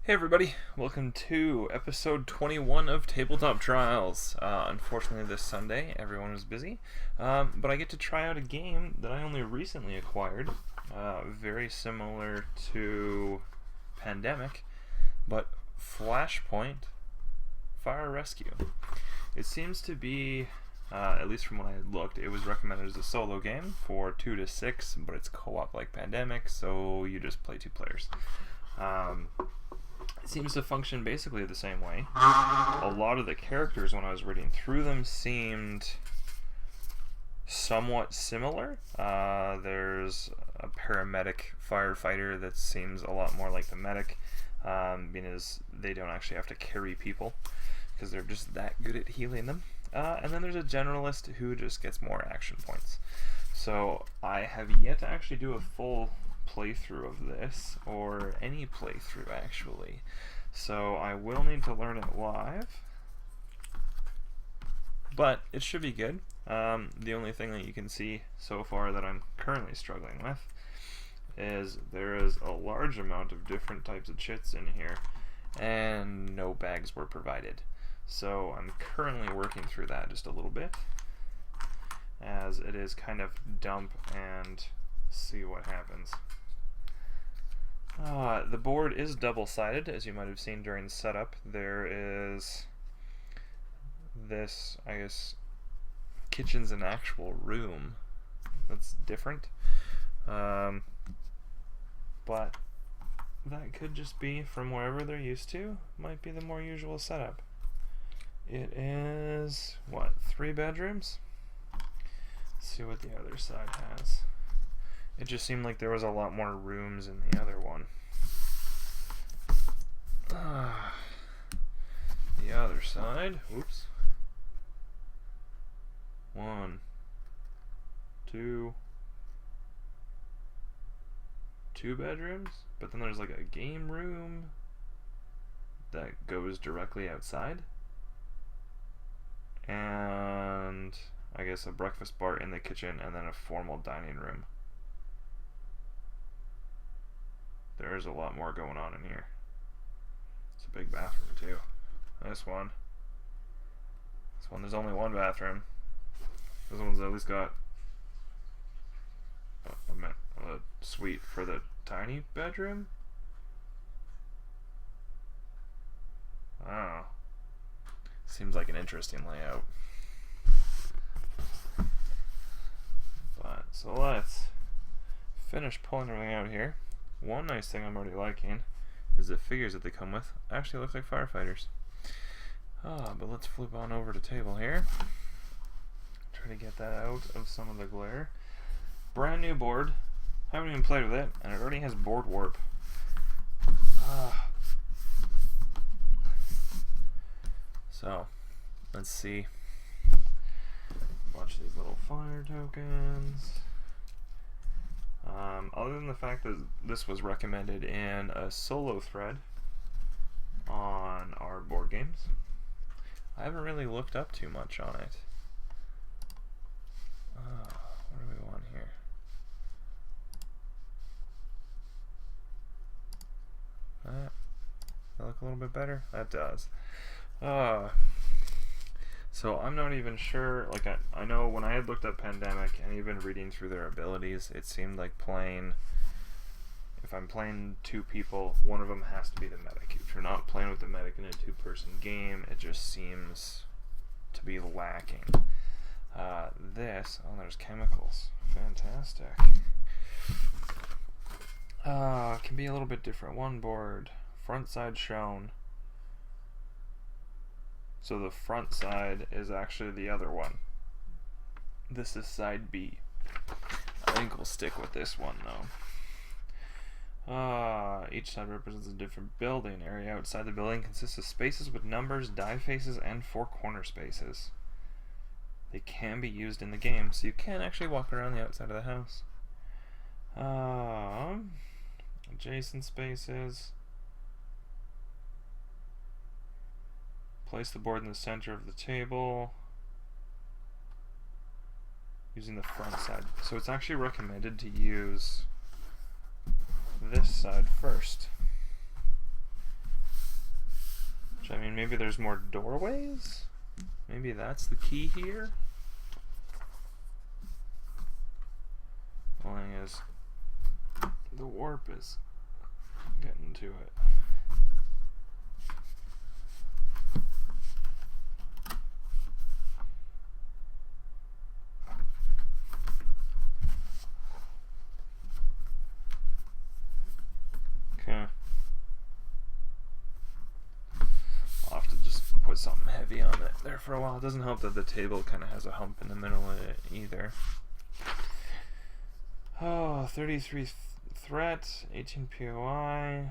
Hey everybody, welcome to episode 21 of Tabletop Trials. Unfortunately this Sunday everyone was busy, but I get to try out a game that I only recently acquired, very similar to Pandemic, but Flashpoint Fire Rescue. It seems to be, at least from when I looked, it was recommended as a solo game for 2 to 6, but it's co-op like Pandemic, so you just play 2 players. It seems to function basically the same way. A lot of the characters, when I was reading through them, seemed somewhat similar. There's a paramedic firefighter that seems a lot more like the medic, being as they don't actually have to carry people because they're just that good at healing them. And then there's a generalist who just gets more action points. So I have yet to actually do a full playthrough of this, or any playthrough actually, so I will need to learn it live, but it should be good. The only thing that you can see so far that I'm currently struggling with is there is a large amount of different types of chits in here and no bags were provided, so I'm currently working through that just a little bit, as it is kind of dump and see what happens. The board is double-sided, as you might have seen during setup. There is this, I guess, kitchen's an actual room. That's different. But that could just be from wherever they're used to. Might be the more usual setup. It is, what, 3 bedrooms? Let's see what the other side has. It just seemed like there was a lot more rooms in the other one. The other side, whoops. 1, 2 bedrooms, but then there's like a game room that goes directly outside, and I guess a breakfast bar in the kitchen, and then a formal dining room. There's a lot more going on in here. It's a big bathroom too. This one, there's only 1 bathroom. This one's at least got a suite for the tiny bedroom. Oh, seems like an interesting layout. But so let's finish pulling everything out here. One nice thing I'm already liking is the figures that they come with actually look like firefighters. But let's flip on over to table here. Try to get that out of some of the glare. Brand new board. Haven't even played with it, and it already has board warp. So, let's see. Watch these little fire tokens. Other than the fact that this was recommended in a solo thread on our board games, I haven't really looked up too much on it. What do we want here? That look a little bit better? That does. So I'm not even sure, like I know when I had looked up Pandemic and even reading through their abilities, it seemed like if I'm playing 2 people, one of them has to be the medic. If you're not playing with the medic in a 2-person game, it just seems to be lacking. There's chemicals. Fantastic. Can be a little bit different. 1 board, front side shown. So the front side is actually the other one. This is side B. I think we'll stick with this one though. Each side represents a different building. Area outside the building consists of spaces with numbers, die faces, and 4 corner spaces. They can be used in the game, so you can actually walk around the outside of the house. Adjacent spaces. Place the board in the center of the table using the front side. So it's actually recommended to use this side first. Which, I mean, maybe there's more doorways? Maybe that's the key here? The thing is, the warp is getting to it. Okay. I'll have to just put something heavy on it there for a while. It doesn't help that the table kind of has a hump in the middle of it either. Oh, 33 threat, 18 POI.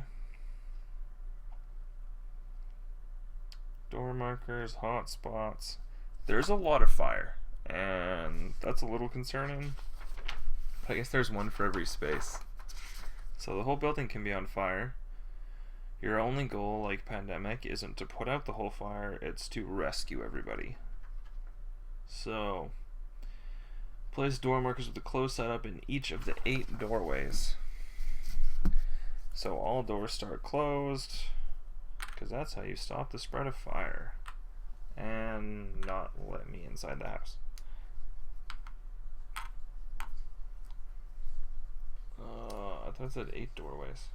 Door markers, hot spots. There's a lot of fire, and that's a little concerning. But I guess there's one for every space. So the whole building can be on fire. Your only goal, like Pandemic, isn't to put out the whole fire, it's to rescue everybody. So, place door markers with a closed setup in each of the 8 doorways. So all doors start closed, because that's how you stop the spread of fire. And not let me inside the house. I thought it said 8 doorways.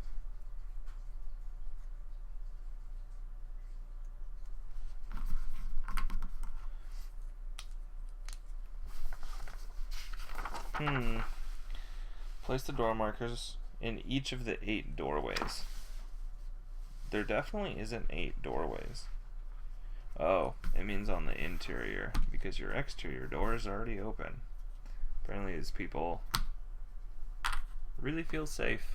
Place the door markers in each of the 8 doorways. There definitely isn't 8 doorways. Oh, it means on the interior, because your exterior door is already open. Apparently these people really feel safe.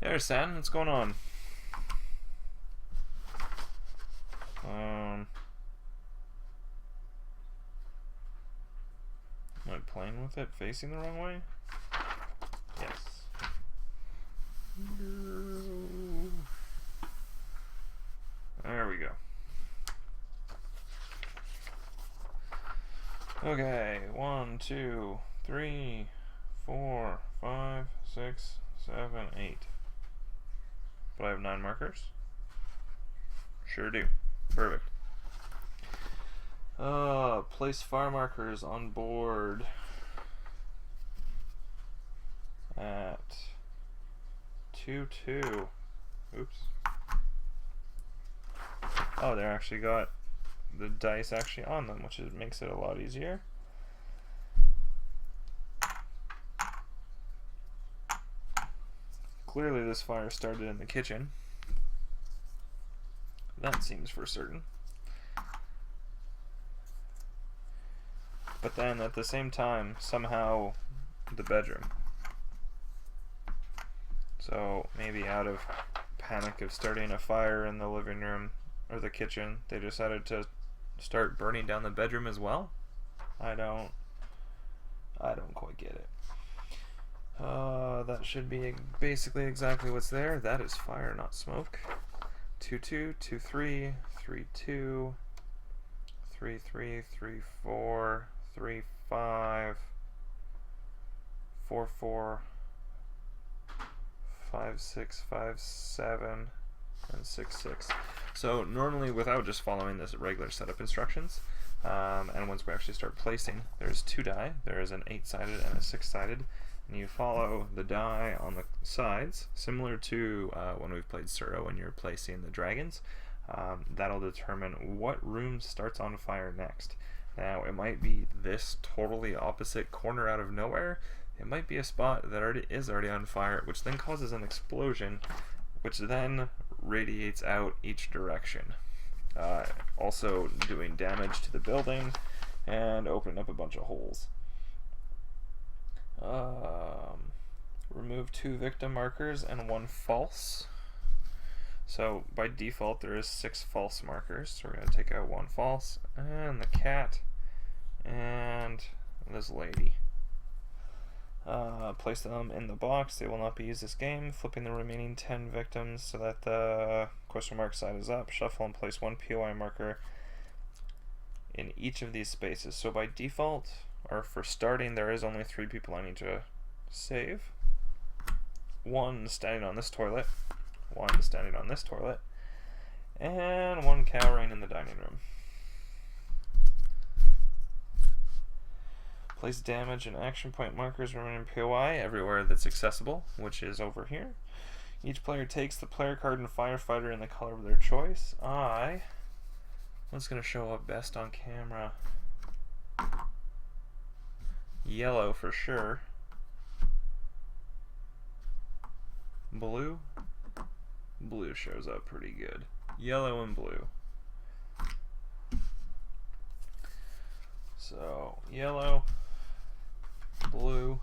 There's San, what's going on? Am I playing with it facing the wrong way? Yes. No. There we go. Okay, 1, 2, 3, 4, 5, 6, 7, 8. But I have 9 markers? Sure do. Perfect. Place fire markers on board at 2-2. Oops. Oh, they actually got the dice actually on them, which makes it a lot easier. Clearly this fire started in the kitchen. That seems for certain. But then at the same time, somehow the bedroom. So maybe out of panic of starting a fire in the living room or the kitchen, they decided to start burning down the bedroom as well? I don't quite get it. That should be basically exactly what's there. That is fire, not smoke. 2-2, 2-3, 3-2, 3-3, 3-4, 3-5, 4-4, 5-6, 5-7, and 6-6. So normally, without just following this regular setup instructions, and once we actually start placing, there's 2 die. There is an 8-sided and a 6-sided, and you follow the die on the sides, similar to when we've played Suro and you're placing the dragons. That'll determine what room starts on fire next. Now, it might be this totally opposite corner out of nowhere. It might be a spot that is already on fire, which then causes an explosion, which then radiates out each direction. Also doing damage to the building and opening up a bunch of holes. Remove 2 victim markers and 1 false. So by default there is 6 false markers, so we're going to take out 1 false, and the cat, and this lady. Place them in the box. They will not be used this game. Flipping the remaining 10 victims so that the question mark side is up. Shuffle and place 1 POI marker in each of these spaces. So by default, or for starting, there is only 3 people I need to save. 1 standing on this toilet, one standing on this toilet, and one cowering in the dining room. Place damage and action point markers remaining POI everywhere that's accessible, which is over here. Each player takes the player card and firefighter in the color of their choice. What's going to show up best on camera? Yellow for sure. Blue? Blue shows up pretty good. Yellow and blue. So, yellow, blue.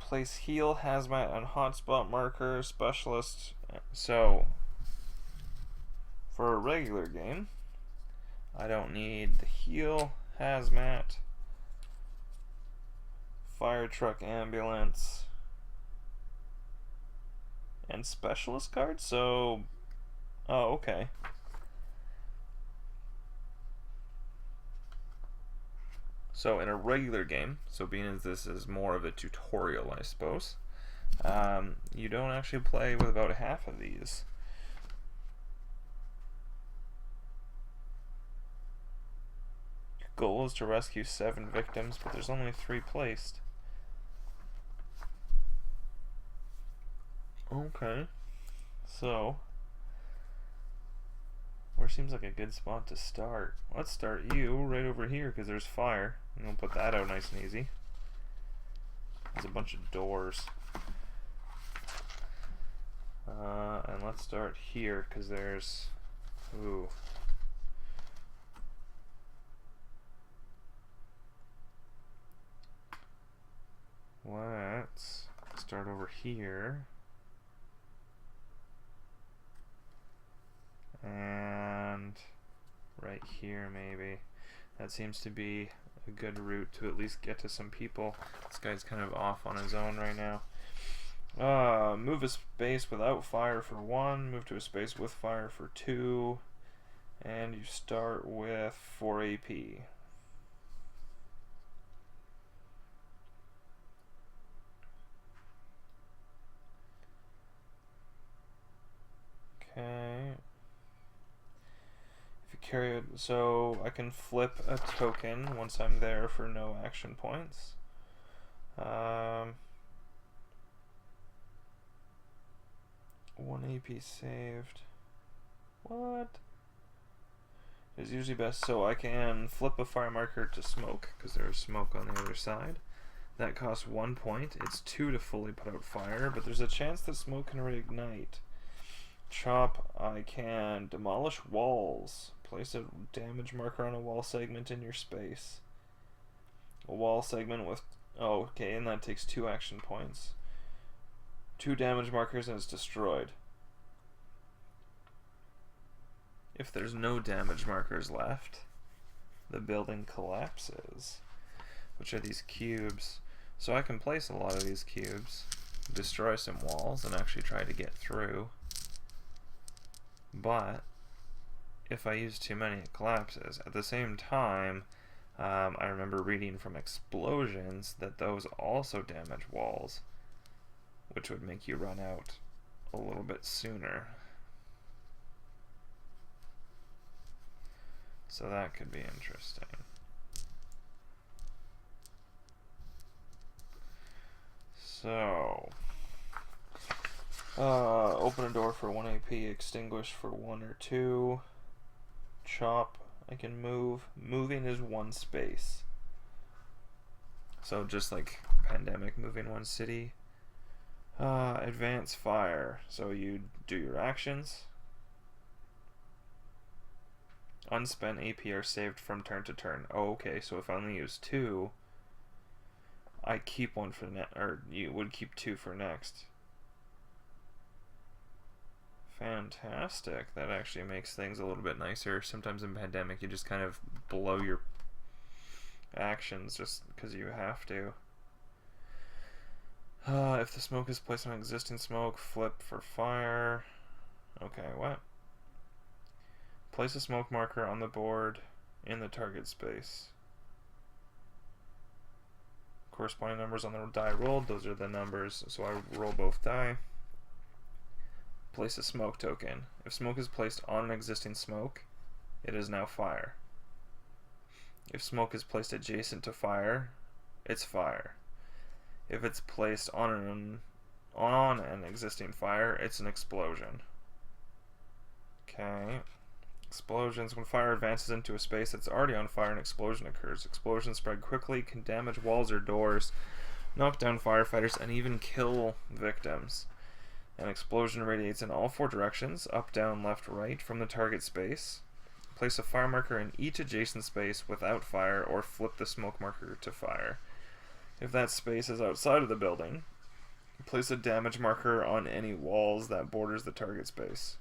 Place heal, hazmat, and hotspot marker, specialist. So, for a regular game, I don't need the heal, hazmat, fire truck, ambulance, and specialist cards. So, oh, okay. So in a regular game, so being as this is more of a tutorial, I suppose, you don't actually play with about half of these. Your goal is to rescue 7 victims, but there's only 3 placed. Okay. So, where seems like a good spot to start? Let's start you right over here because there's fire. And we'll put that out nice and easy. There's a bunch of doors. And let's start here because there's... Ooh. Let's start over here. And right here maybe. That seems to be a good route to at least get to some people. This guy's kind of off on his own right now. Move a space without fire for 1, move to a space with fire for 2, and you start with 4 AP. Okay. Carry it, so I can flip a token once I'm there for no action points. 1 AP saved. What? It's usually best, so I can flip a fire marker to smoke because there's smoke on the other side. That costs 1 point. It's 2 to fully put out fire, but there's a chance that smoke can reignite. Chop, I can demolish walls. Place a damage marker on a wall segment in your space. A wall segment with... Oh, okay, and that takes 2 action points. 2 damage markers and it's destroyed. If there's no damage markers left, the building collapses, which are these cubes. So I can place a lot of these cubes, destroy some walls, and actually try to get through. But if I use too many, it collapses. At the same time, I remember reading from explosions that those also damage walls, which would make you run out a little bit sooner. So that could be interesting. So, open a door for 1 AP, extinguish for 1 or 2. Chop, I can move. Moving is 1 space. So just like Pandemic moving 1 city. Advance fire. So you do your actions. Unspent AP are saved from turn to turn. Oh, okay, so if I only use 2, I keep 1 for or you would keep 2 for next. Fantastic. That actually makes things a little bit nicer. Sometimes in Pandemic you just kind of blow your actions just because you have to. If the smoke is placed on existing smoke, flip for fire. Okay, what? Place a smoke marker on the board in the target space. corresponding numbers on the die rolled. Those are the numbers, so I roll both die. Place a smoke token. If smoke is placed on an existing smoke, it is now fire. If smoke is placed adjacent to fire, it's fire. If it's placed on an existing fire, it's an explosion. Okay. Explosions. When fire advances into a space that's already on fire, an explosion occurs. Explosions spread quickly, can damage walls or doors, knock down firefighters, and even kill victims. An explosion radiates in all 4 directions, up, down, left, right, from the target space. Place a fire marker in each adjacent space without fire, or flip the smoke marker to fire. If that space is outside of the building, place a damage marker on any walls that borders the target space.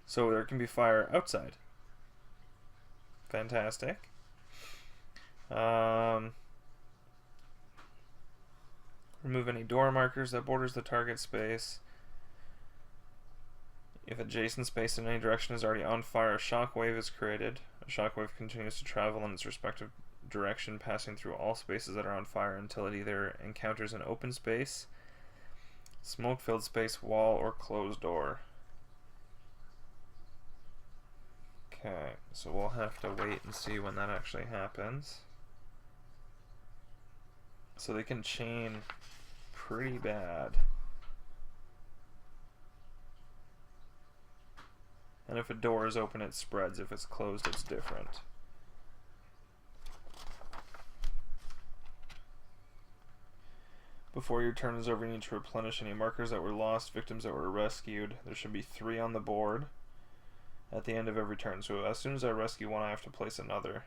So there can be fire outside. Fantastic. Remove any door markers that borders the target space. If adjacent space in any direction is already on fire, a shockwave is created. A shockwave continues to travel in its respective direction, passing through all spaces that are on fire until it either encounters an open space, smoke-filled space, wall, or closed door. Okay, so we'll have to wait and see when that actually happens. So they can chain pretty bad. And if a door is open, it spreads. If it's closed, it's different. Before your turn is over, you need to replenish any markers that were lost, victims that were rescued. There should be 3 on the board at the end of every turn. So as soon as I rescue one, I have to place another.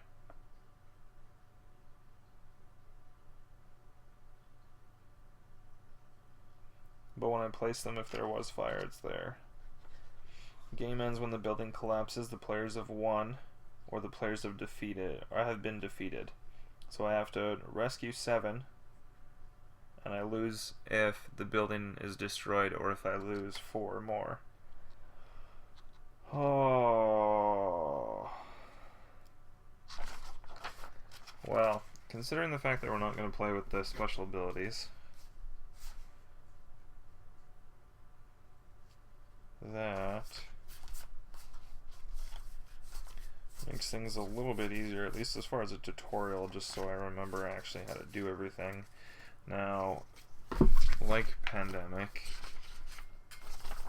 But when I place them, if there was fire, it's there. Game ends when the building collapses. The players have won, or the players have defeated, or have been defeated. So I have to rescue 7, and I lose if the building is destroyed, or if I lose 4 or more. Oh. Well, considering the fact that we're not going to play with the special abilities, that makes things a little bit easier, at least as far as a tutorial, just so I remember actually how to do everything. Now, like Pandemic,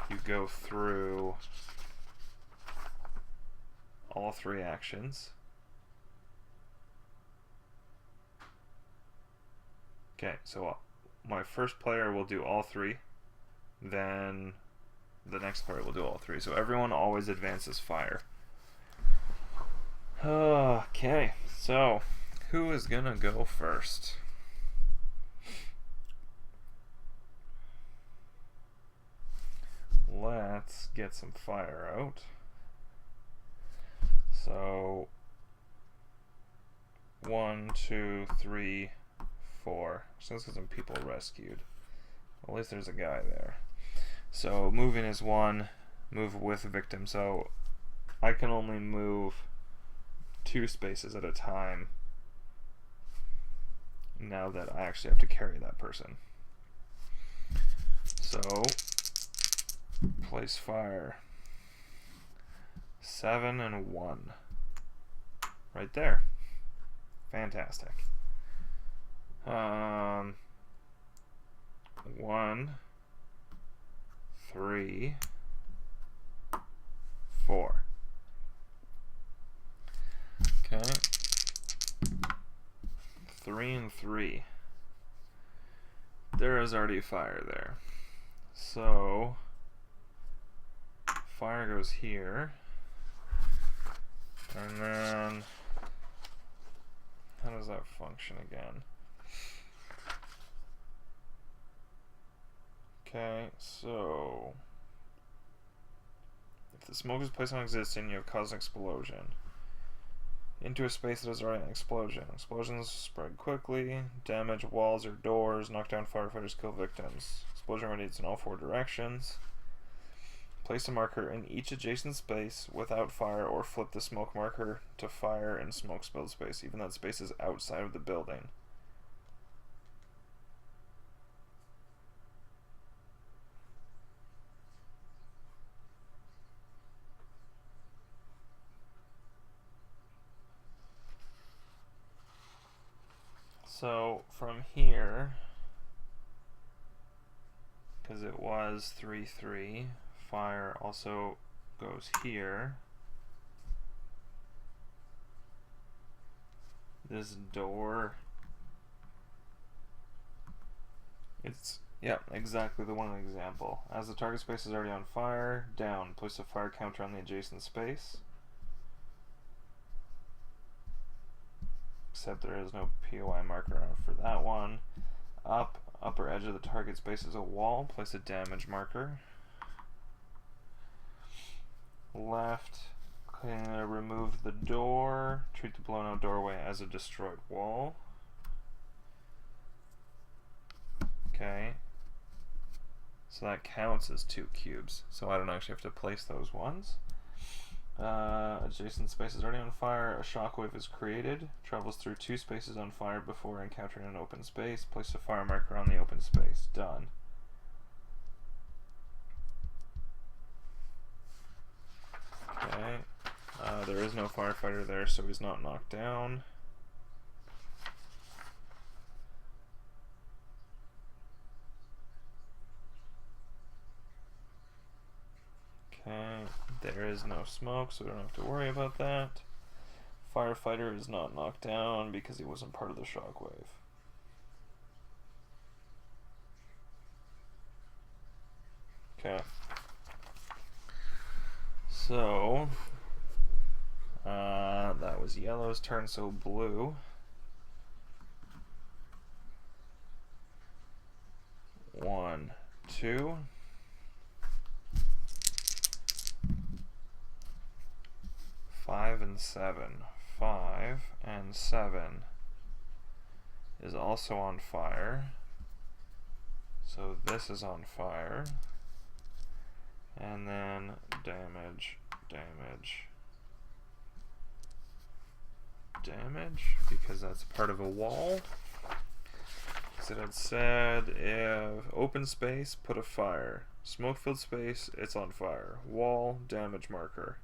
you go through all 3 actions. Okay, so my first player will do all 3, then the next player will do all 3. So everyone always advances fire. Okay, so who is gonna go first? Let's get some fire out. So 1, 2, 3, 4. So let's get some people rescued. At least there's a guy there. So moving is 1, move with victim. So I can only move 2 spaces at a time now that I actually have to carry that person. So place fire. 7 and 1. Right there. Fantastic. 1, 3, 4. Okay. 3 and 3. There is already fire there. So fire goes here. And then how does that function again? Okay, so if the smoke is placed on existing, you have caused an explosion into a space that is already an explosion. Explosions spread quickly, damage walls or doors, knock down firefighters, kill victims. Explosion radiates in all 4 directions. Place a marker in each adjacent space without fire, or flip the smoke marker to fire in smoke spilled space, even though that space is outside of the building. So from here, because it was 3-3, fire also goes here. This door, it's, yeah, exactly the one example. As the target space is already on fire, down, place a fire counter on the adjacent space. Except there is no POI marker for that one. Up, upper edge of the target space is a wall, place a damage marker. Left, remove the door, treat the blown out doorway as a destroyed wall. Okay, so that counts as 2 cubes, so I don't actually have to place those ones. Adjacent space is already on fire. A shockwave is created. Travels through 2 spaces on fire before encountering an open space. Place a fire marker on the open space. Done. Okay. There is no firefighter there, so he's not knocked down. Okay, there is no smoke, so we don't have to worry about that. Firefighter is not knocked down because he wasn't part of the shockwave. Okay. So, that was yellow's turn, so blue. One, two. 5 and 7. 5 and 7 is also on fire. So this is on fire. And then damage, damage, damage, because that's part of a wall. So it had said if open space, put a fire. Smoke filled space, it's on fire. Wall, damage marker.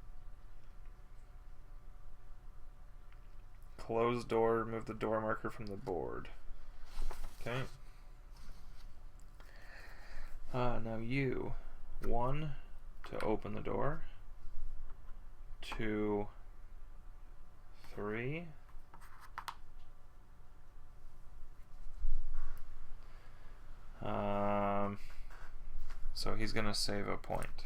Close door, remove the door marker from the board. Okay. Now you. 1 to open the door. 2, 3. So he's gonna save a point.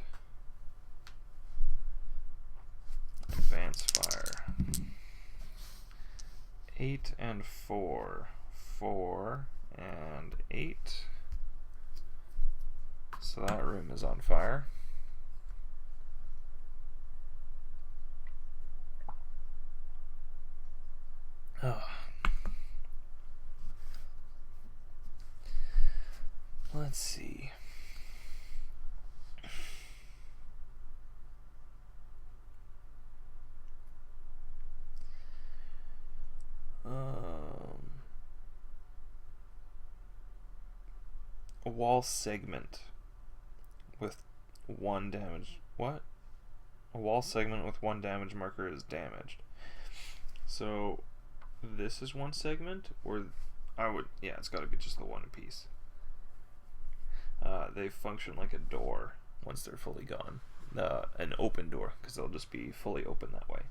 Advance fire. 8 and 4. 4 and 8. So that room is on fire. Oh. Let's see. A wall segment with 1 damage. What? A wall segment with 1 damage marker is damaged. So this is 1 segment, or yeah, it's got to be just the 1 piece. They function like a door once they're fully gone. An open door, because they'll just be fully open that way.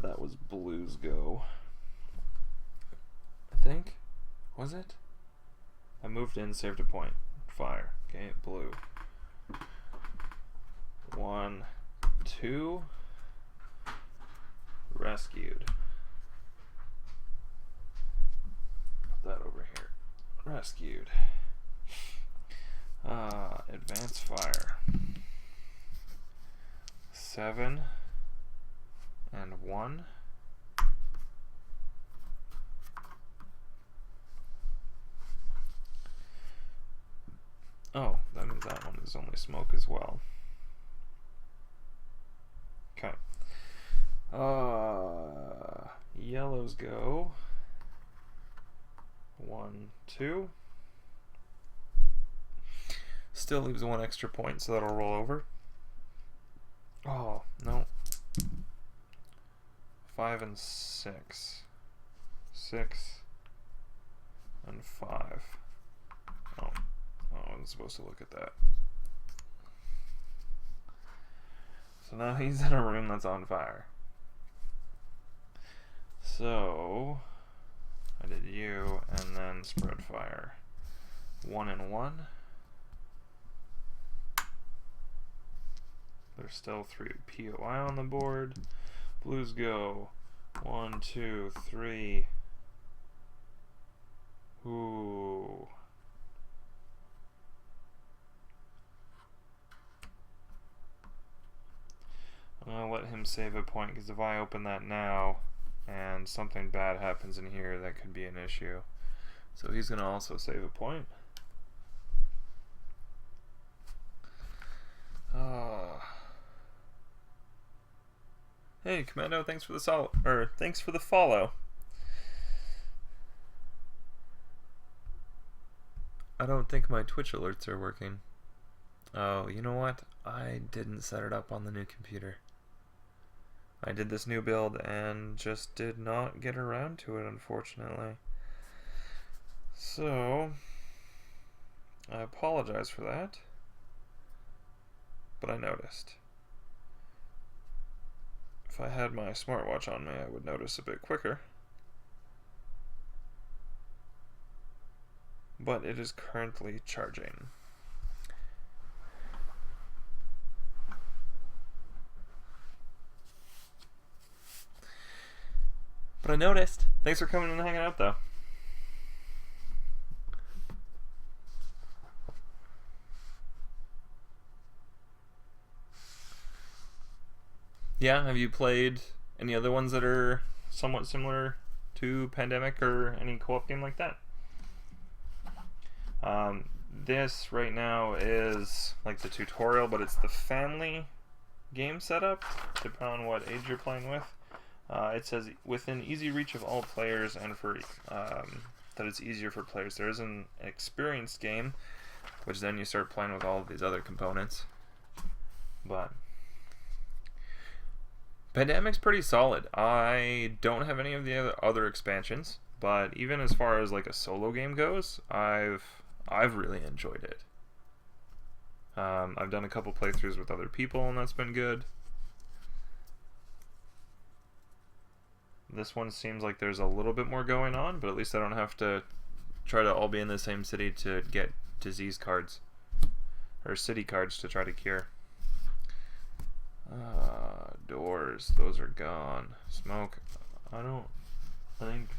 That was blue's go. I think. Was it? I moved in, saved a point. Fire. Okay, blue. 1, 2. Rescued. Put that over here. Rescued. Advance fire. 7 and 1. Oh, that means that one is only smoke as well. Yellows go 1, 2. Still leaves 1 extra point, so that'll roll over. Oh, no. 5 and 6. 6 and 5. Oh, I wasn't supposed to look at that. So now he's in a room that's on fire. So I did you and then spread fire. 1 and 1. There's still 3 POI on the board. Blues go 1, 2, 3. Ooh. I'm gonna let him save a point, because if I open that now and something bad happens in here, that could be an issue. So he's gonna also save a point. Hey Commando, thanks for the thanks for the follow. I don't think my Twitch alerts are working. Oh, you know what? I didn't set it up on the new computer. I did this new build and just did not get around to it, unfortunately. So, I apologize for that, but I noticed. If I had my smartwatch on me, I would notice a bit quicker. But it is currently charging. But I noticed. Thanks for coming and hanging out, though. Yeah, have you played any other ones that are somewhat similar to Pandemic or any co-op game like that? This right now is like the tutorial, but it's the family game setup, depending on what age you're playing with. It says within easy reach of all players, and for that it's easier for players. There is an experienced game, which then you start playing with all of these other components. But Pandemic's pretty solid. I don't have any of the other expansions, but even as far as like a solo game goes, I've really enjoyed it. I've done a couple playthroughs with other people, and that's been good. This one seems like there's a little bit more going on, but at least I don't have to try to all be in the same city to get disease cards or city cards to try to cure. Doors, those are gone. Smoke, I think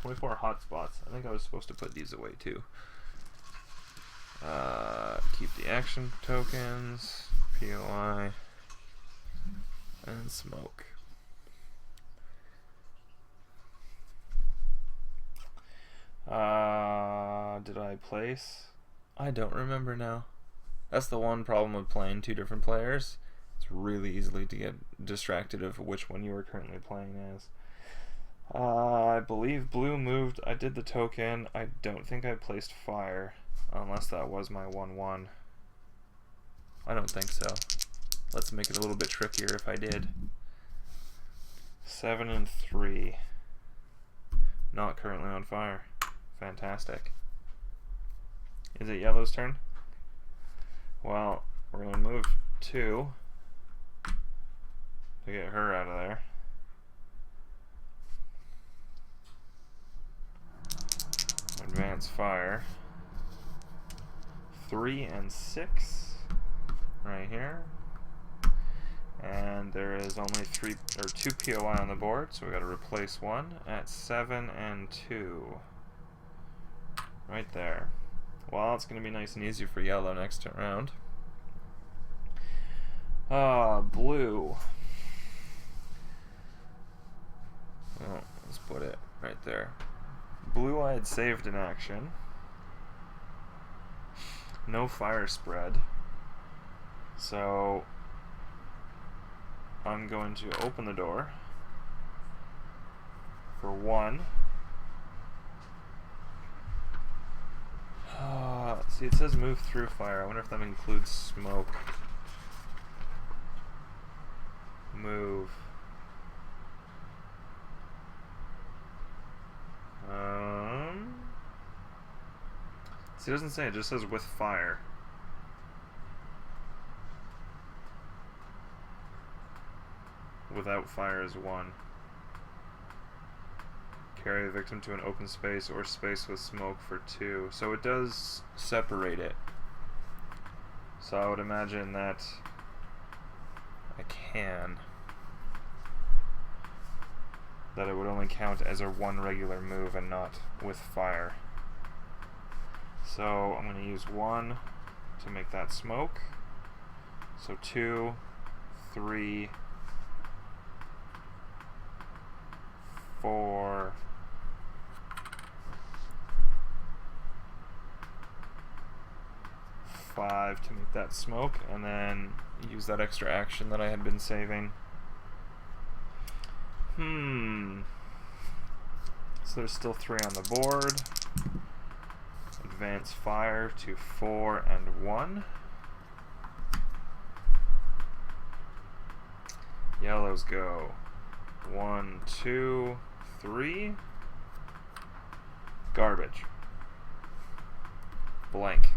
24 hotspots. I think I was supposed to put these away too. Keep the action tokens, POI, and smoke. Did I place? I don't remember now. That's the one problem with playing 2 different players. It's really easily to get distracted of which one you are currently playing as. I believe blue moved. I did the token. I don't think I placed fire, unless that was my 1-1. I don't think so. Let's make it a little bit trickier if I did. 7 and 3. Not currently on fire. Fantastic. Is it yellow's turn? Well, we're going to move 2 to get her out of there. Advance fire. 3 and 6 right here. And there is only 2 POI on the board, so we got to replace 1 at 7 and 2. Right there. Well, it's going to be nice and easy for yellow next round. Blue. Oh, let's put it right there. Blue I had saved in action. No fire spread. So I'm going to open the door for 1. See, it says move through fire. I wonder if that includes smoke. Move. See, it doesn't say. It just says with fire. Without fire is 1. Carry a victim to an open space or space with smoke for 2. So it does separate it. So I would imagine that I can. That it would only count as a 1 regular move and not with fire. So I'm going to use 1 to make that smoke. So 2, 3, 4, 5 to make that smoke, and then use that extra action that I had been saving. So there's still 3 on the board. Advance fire to 4 and 1. Yellows go 1, 2, 3. Garbage. Blank.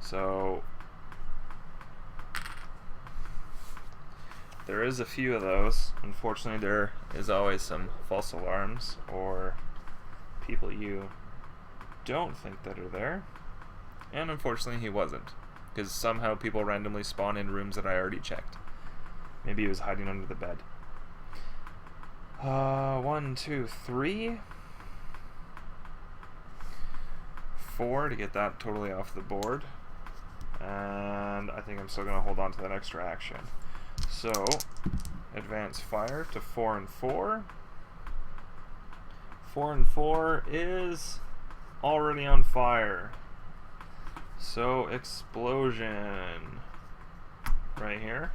So there is a few of those. Unfortunately, there is always some false alarms or people you don't think that are there. And unfortunately, he wasn't, because somehow people randomly spawn in rooms that I already checked. Maybe he was hiding under the bed. 1, 2, 3. 4 to get that totally off the board. And I think I'm still going to hold on to that extra action. So, advance fire to 4 and 4. 4 and 4 is already on fire. So, explosion right here.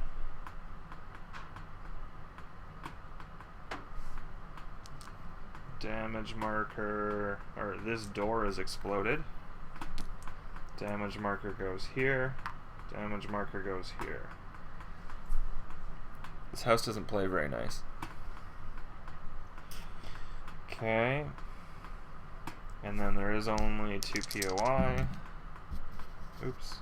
Damage marker, or this door is exploded. Damage marker goes here. Damage marker goes here. This house doesn't play very nice. Okay. And then there is only 2 POI. Oops.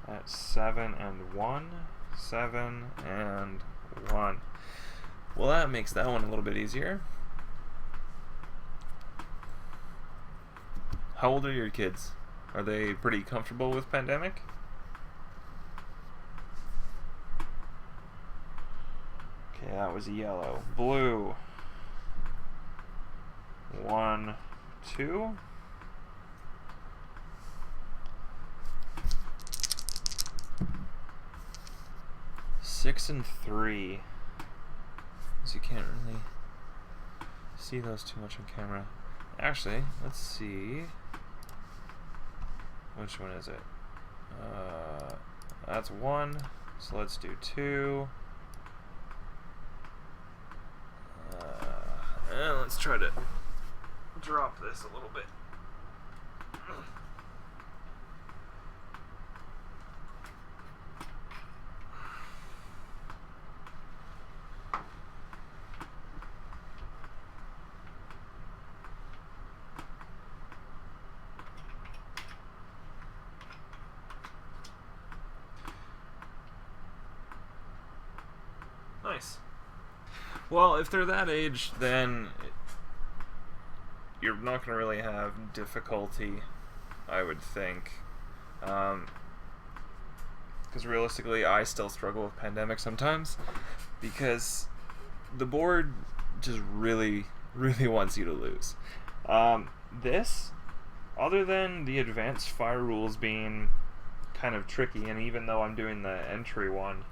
That's 7 and 1. 7 and 1. Well, that makes that one a little bit easier. How old are your kids? Are they pretty comfortable with pandemic? Okay, that was yellow. Blue. 1, 2. Six and 3. So you can't really see those too much on camera. Actually, let's see. Which one is it? That's 1. So let's do 2. And let's try to drop this a little bit. Nice. Well, if they're that age, then you're not going to really have difficulty, I would think. Because realistically, I still struggle with pandemic sometimes, because the board just really, really wants you to lose. This, other than the advanced fire rules being kind of tricky, and even though I'm doing the entry one,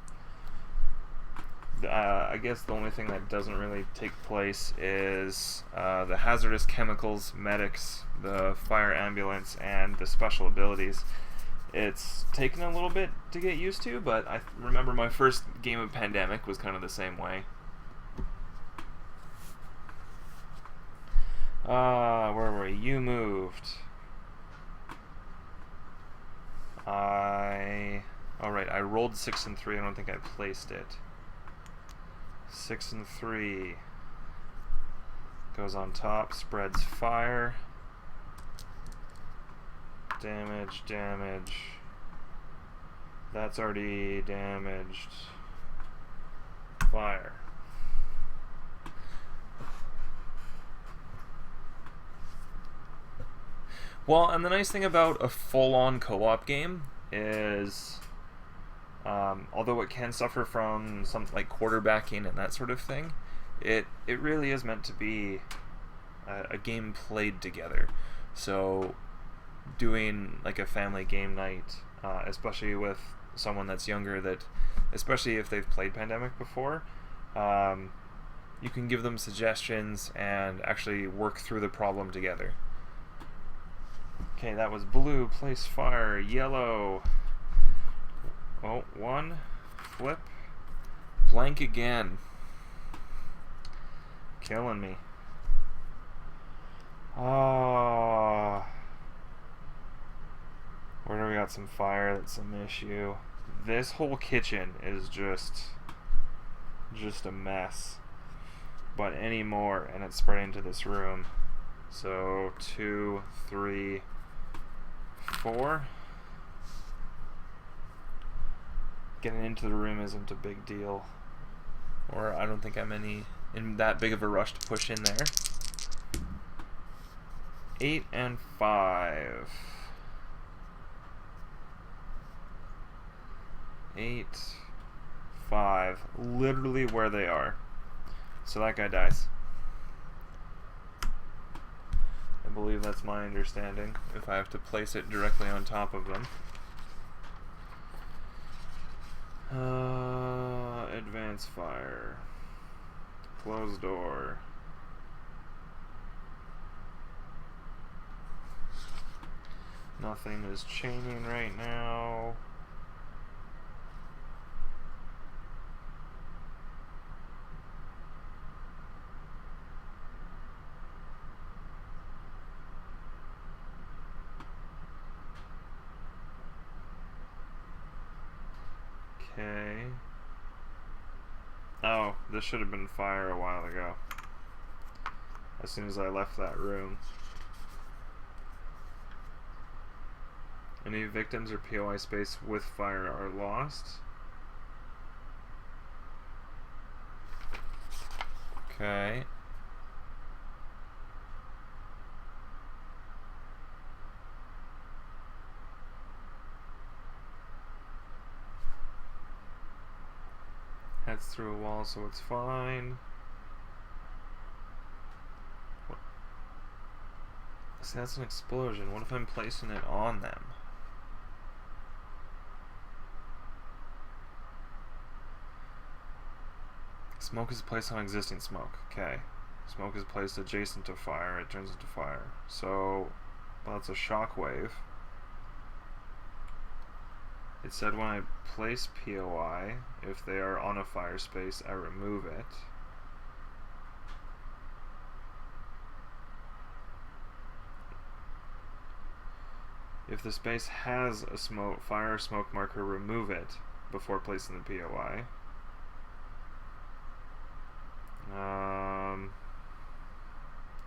I guess the only thing that doesn't really take place is the hazardous chemicals, medics, the fire ambulance, and the special abilities. It's taken a little bit to get used to, but I remember my first game of Pandemic was kind of the same way. Where were you? You moved. Alright, I rolled 6 and 3. I don't think I placed it. 6 and 3. Goes on top, spreads fire. Damage, damage. That's already damaged. Fire. Well, and the nice thing about a full-on co-op game is, although it can suffer from some like quarterbacking and that sort of thing, it really is meant to be a game played together. So doing like a family game night, especially with someone that's younger, that especially if they've played Pandemic before, you can give them suggestions and actually work through the problem together. Okay, that was blue, place fire, yellow. Oh, 1, flip, blank again. Killing me. Oh. Where do we got some fire? That's some issue. This whole kitchen is just a mess. But any more, and it's spreading to this room. So 2, 3, 4. Getting into the room isn't a big deal. Or I don't think I'm in that big of a rush to push in there. 8 and 5. 8, 5. Literally where they are. So that guy dies. I believe that's my understanding, if I have to place it directly on top of them. Advance fire. Closed door. Nothing is chaining right now. Okay. Oh, this should have been fire a while ago. As soon as I left that room. Any victims or POI space with fire are lost. Okay. Heads through a wall, so it's fine. What? See, that's an explosion. What if I'm placing it on them? Smoke is placed on existing smoke. Okay. Smoke is placed adjacent to fire. It turns into fire. So, well, that's a shockwave. It said when I place POI, if they are on a fire space, I remove it. If the space has a fire or smoke marker, remove it before placing the POI.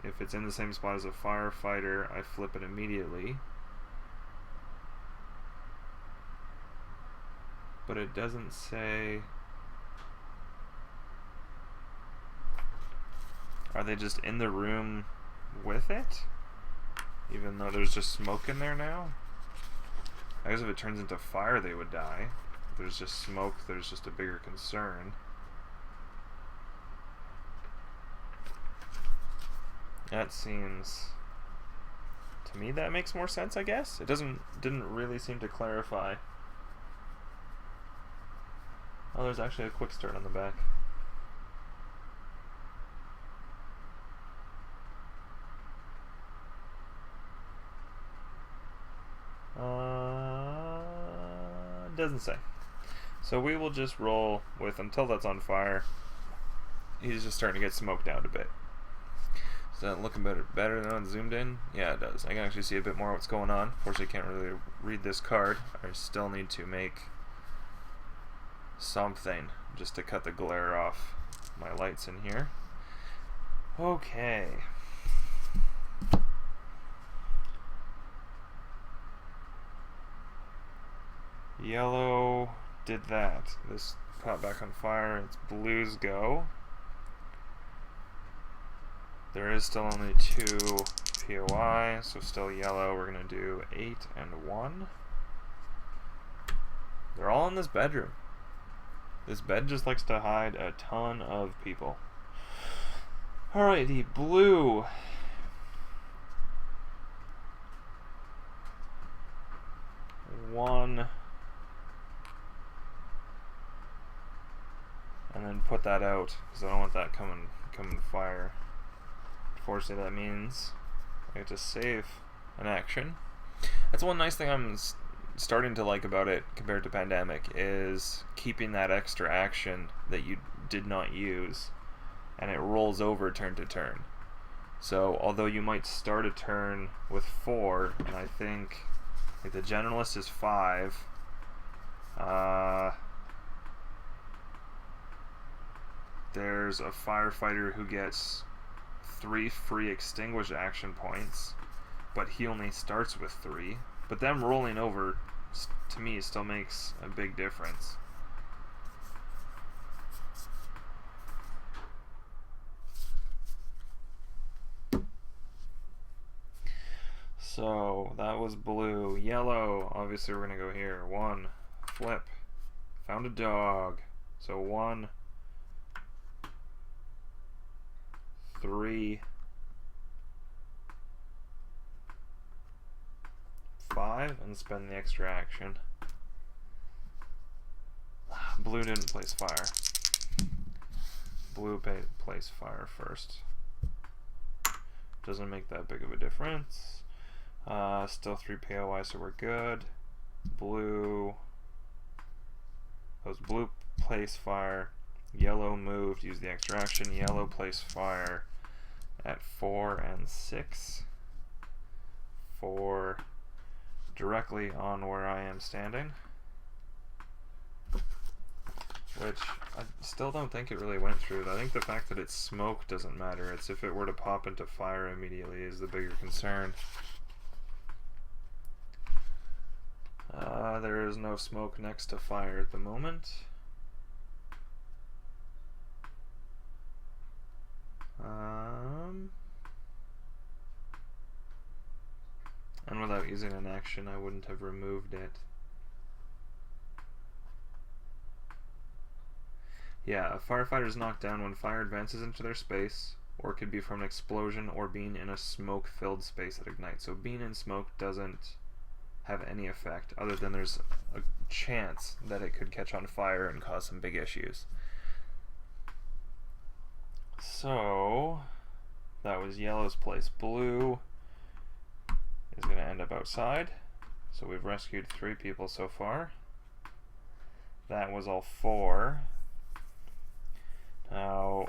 If it's in the same spot as a firefighter, I flip it immediately. But it doesn't say... Are they just in the room with it? Even though there's just smoke in there now? I guess if it turns into fire, they would die. If there's just smoke, there's just a bigger concern. That seems... To me, that makes more sense, I guess? It didn't really seem to clarify. Oh, there's actually a quick start on the back. doesn't say. So we will just roll with, until that's on fire, he's just starting to get smoked out a bit. Is that looking better than zoomed in? Yeah, it does. I can actually see a bit more what's going on. Unfortunately, I can't really read this card. I still need to make something just to cut the glare off my lights in here. Okay. Yellow did that. This caught back on fire. It's blue's go. There is still only 2 POI, so still yellow. We're going to do 8 and 1. They're all in this bedroom. This bed just likes to hide a ton of people. Alrighty, blue. One. And then put that out, because I don't want that coming fire. Unfortunately, that means I get to save an action. That's one nice thing I'm starting to like about it compared to Pandemic, is keeping that extra action that you did not use, and it rolls over turn to turn. So although you might start a turn with 4, and I think like the Generalist is 5, there's a Firefighter who gets 3 free extinguish action points, but he only starts with 3. But them rolling over, to me, still makes a big difference. So that was blue. Yellow, obviously we're gonna go here. 1, flip, found a dog. So 1, 3, 5, and spend the extra action. Blue didn't place fire. Blue placed fire first. Doesn't make that big of a difference. Still 3 POI, so we're good. Blue. Those blue place fire. Yellow moved, use the extra action. Yellow place fire at 4 and 6. 4 directly on where I am standing, which I still don't think it really went through. I think the fact that it's smoke doesn't matter. It's if it were to pop into fire immediately is the bigger concern. There is no smoke next to fire at the moment. And without using an action, I wouldn't have removed it. Yeah, a firefighter is knocked down when fire advances into their space, or it could be from an explosion or being in a smoke-filled space that ignites. So being in smoke doesn't have any effect, other than there's a chance that it could catch on fire and cause some big issues. So that was yellow's place. Blue is going to end up outside. So we've rescued 3 people so far. That was all 4. Now,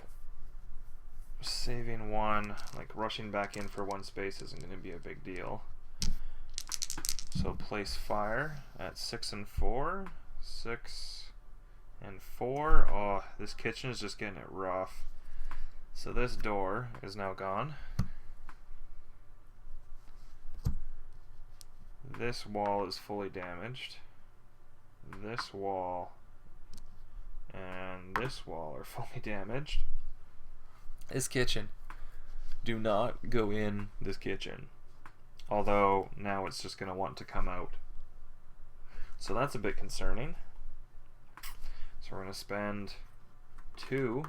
saving 1, like rushing back in for 1 space isn't going to be a big deal. So place fire at 6 and 4. 6 and 4. Oh, this kitchen is just getting it rough. So this door is now gone. This wall is fully damaged. This wall and this wall are fully damaged. This kitchen. Do not go in this kitchen. Although now it's just going to want to come out. So that's a bit concerning. So we're going to spend 2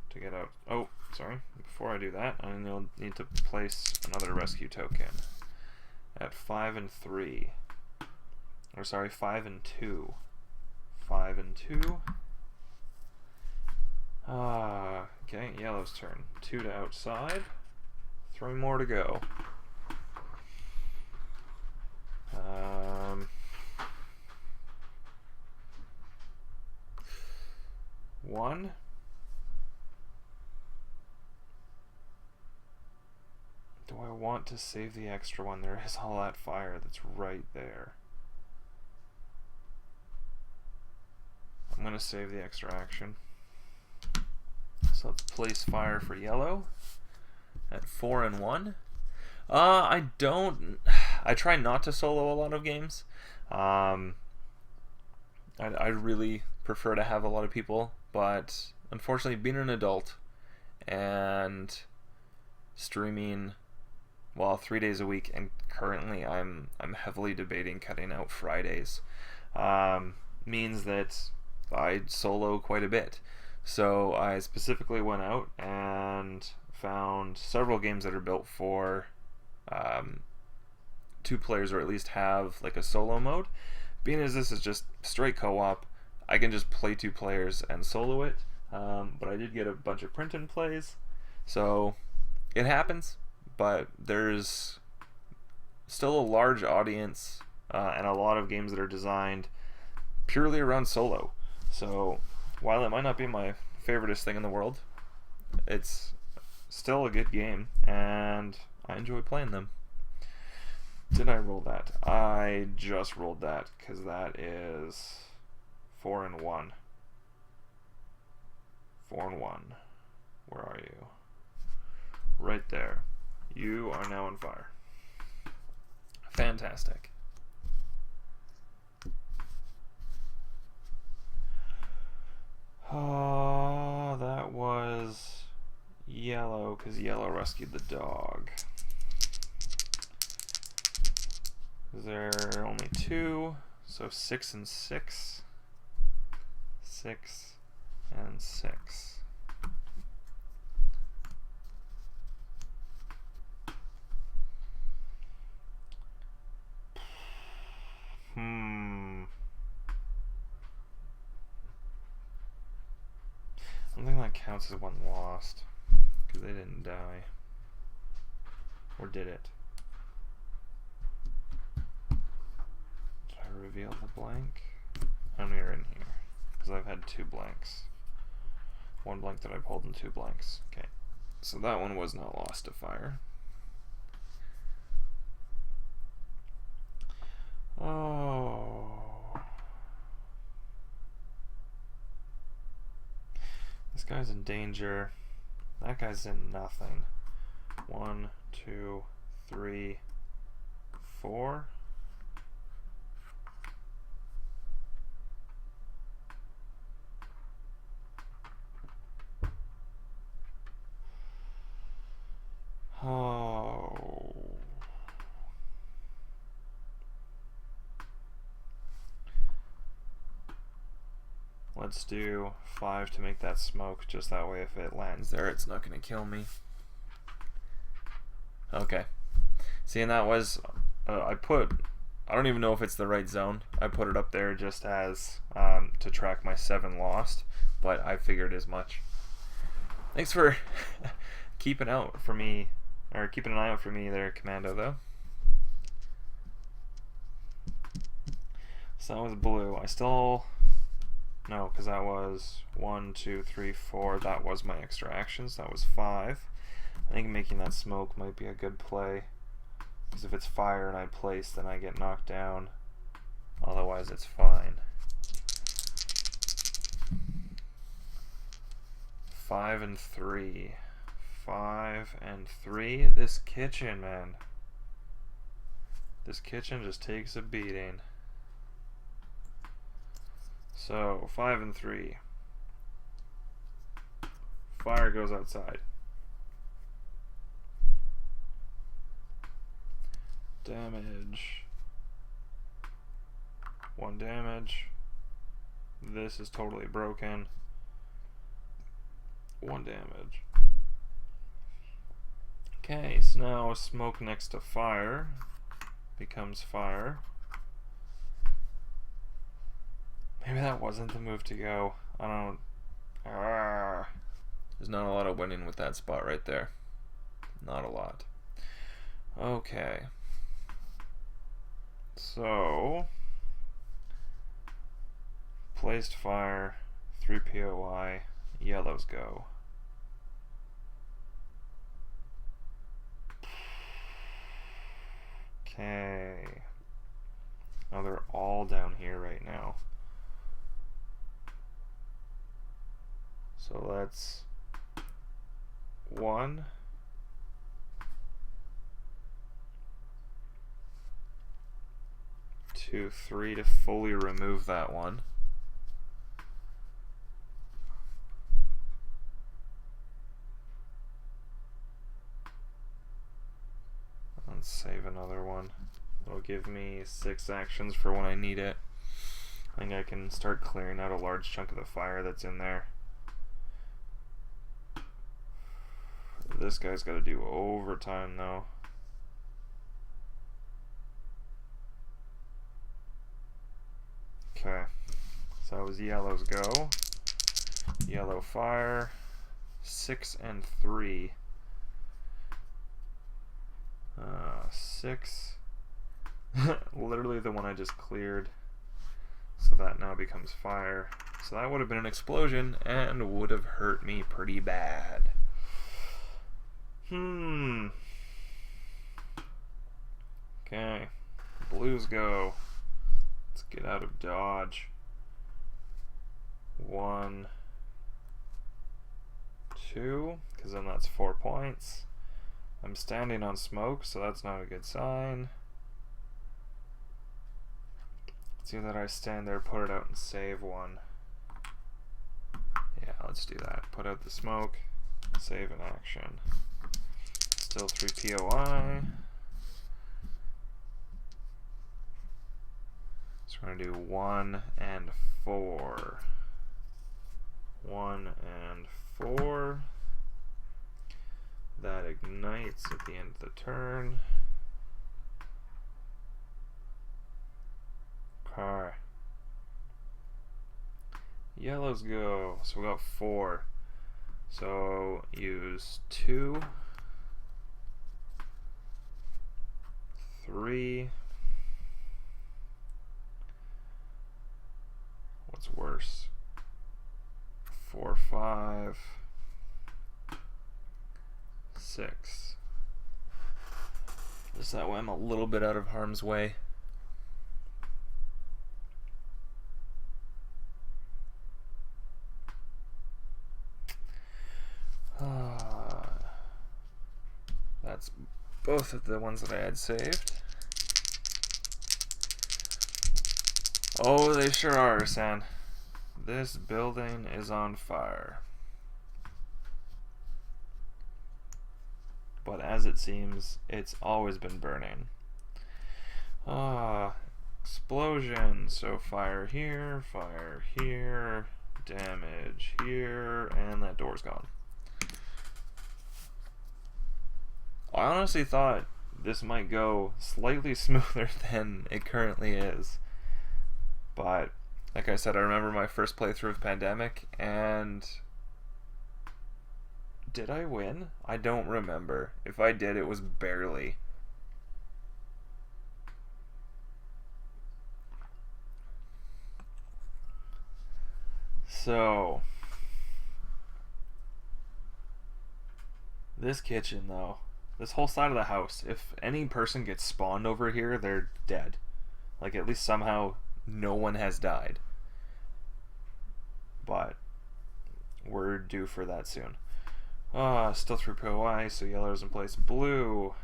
to get out. Oh, sorry. Before I do that, I need to place another rescue token at 5 and 3. Or sorry, 5 and 2. 5 and 2. Okay, yellow's turn. 2 to outside. 3 more to go. 1. Do I want to save the extra one? There is all that fire that's right there. I'm going to save the extra action. So let's place fire for yellow at 4 and 1. I try not to solo a lot of games. I really prefer to have a lot of people, but unfortunately being an adult and streaming 3 days a week, and currently I'm heavily debating cutting out Fridays, means that I solo quite a bit. So I specifically went out and found several games that are built for 2 players, or at least have like a solo mode. Being as this is just straight co-op, I can just play 2 players and solo it. But I did get a bunch of print and plays, so it happens. But there's still a large audience and a lot of games that are designed purely around solo. So while it might not be my favoriteest thing in the world, it's still a good game, and I enjoy playing them. Did I roll that? I just rolled that, because that is 4 and 1. 4 and 1. Where are you? Right there. You are now on fire. Fantastic. Oh, that was yellow, because yellow rescued the dog. There are only 2, so 6 and 6. 6 and 6. I don't think that counts as one lost, because they didn't die. Or did it? Did I reveal the blank? I'm near in here, because I've had 2 blanks. 1 blank that I pulled and 2 blanks. Okay, so that one was not lost to fire. Oh. This guy's in danger. That guy's in nothing. 1, 2, 3, 4. Oh. Let's do 5 to make that smoke, just that way if it lands there, it's not going to kill me. Okay. See, and that was, I don't even know if it's the right zone. I put it up there just as, to track my 7 lost, but I figured as much. Thanks for keeping out for me, or keeping an eye out for me there, Commando, though. So that was blue. I still... No, because that was 1, 2, 3, 4. That was my extra actions. That was 5. I think making that smoke might be a good play, because if it's fire and I place, then I get knocked down. Otherwise, it's fine. 5 and 3. 5 and 3. This kitchen, man. This kitchen just takes a beating. So, 5 and 3. Fire goes outside. Damage. 1 damage. This is totally broken. 1 damage. Okay, so now smoke next to fire becomes fire. Maybe that wasn't the move to go. I don't... There's not a lot of winning with that spot right there. Not a lot. Okay. So... Placed fire, 3 POI. Yellows go. Okay. Now they're all down here right now. So let's 1, 2, 3 to fully remove that one. Let's save another one. It'll give me 6 actions for when I need it. I think I can start clearing out a large chunk of the fire that's in there. This guy's got to do overtime though. Okay, so that was yellow's go. Yellow fire. 6 and 3. 6. Literally the one I just cleared. So that now becomes fire. So that would have been an explosion and would have hurt me pretty bad. Okay. Blues go. Let's get out of dodge. 1, 2, because then that's 4 points. I'm standing on smoke, so that's not a good sign. It's either I stand there, put it out, and save one. Yeah, let's do that. Put out the smoke, save an action. Still 3 POI. So we're going to do 1 and 4. 1 and 4. That ignites at the end of the turn. Okay. Yellows go. So we got 4. So use 2, 3. What's worse? 4, 5, 6. Just that way I'm a little bit out of harm's way. That's both of the ones that I had saved. Oh, they sure are, San. This building is on fire. But as it seems, it's always been burning. Explosion. So fire here, damage here, and that door's gone. I honestly thought this might go slightly smoother than it currently is. But, like I said, I remember my first playthrough of Pandemic, and did I win? I don't remember. If I did, it was barely. So, this kitchen, though, this whole side of the house, if any person gets spawned over here, they're dead. Like, at least somehow no one has died. But we're due for that soon. Still through POI, so yellow's in place. Blue.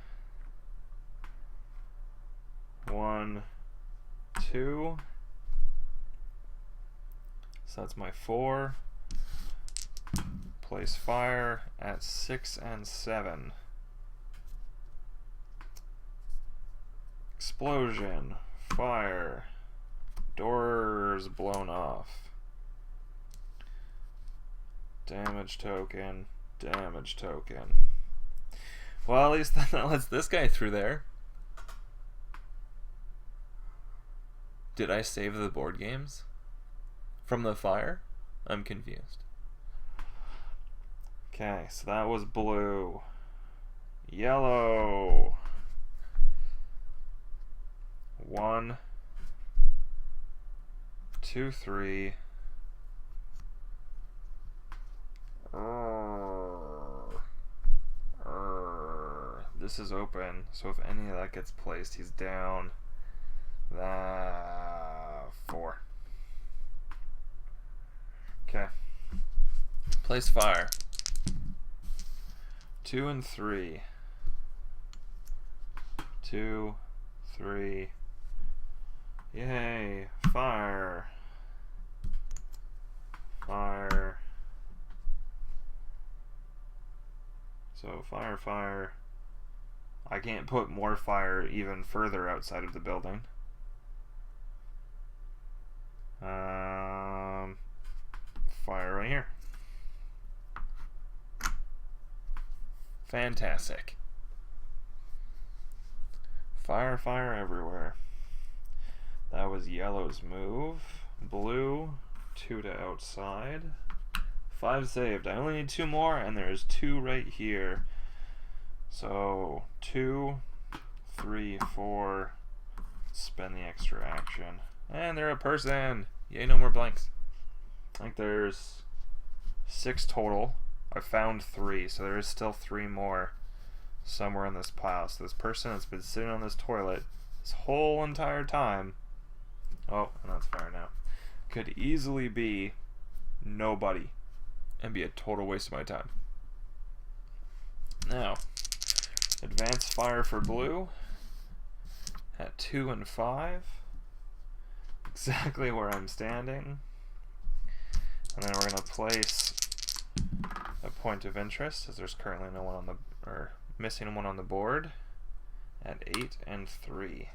1, 2. So that's my 4. Place fire at 6 and 7. Explosion. Fire. Doors blown off. Damage token. Damage token. Well, at least that lets this guy through there. Did I save the board games from the fire? I'm confused. Okay, so that was blue. Yellow. 1, 2, 3. This is open, so if any of that gets placed, he's down. 4. Okay. Place fire. 2 and 3. 2, 3. Yay! Fire. Fire. So fire, fire. I can't put more fire even further outside of the building. Fire right here. Fantastic. Fire, fire everywhere. That was yellow's move. Blue, 2 to outside. 5 saved. I only need 2 more, and there's 2 right here. So 2, 3, 4. Spend the extra action. And they're a person. Yay, no more blanks. I think there's 6 total. I found 3, so there is still 3 more somewhere in this pile. So this person that's been sitting on this toilet this whole entire time, oh, and that's fire now, could easily be nobody and be a total waste of my time. Now, advance fire for blue at 2 and 5. Exactly where I'm standing. And then we're going to place a point of interest, as there's currently no one on the, or missing one on the board, at 8 and 3.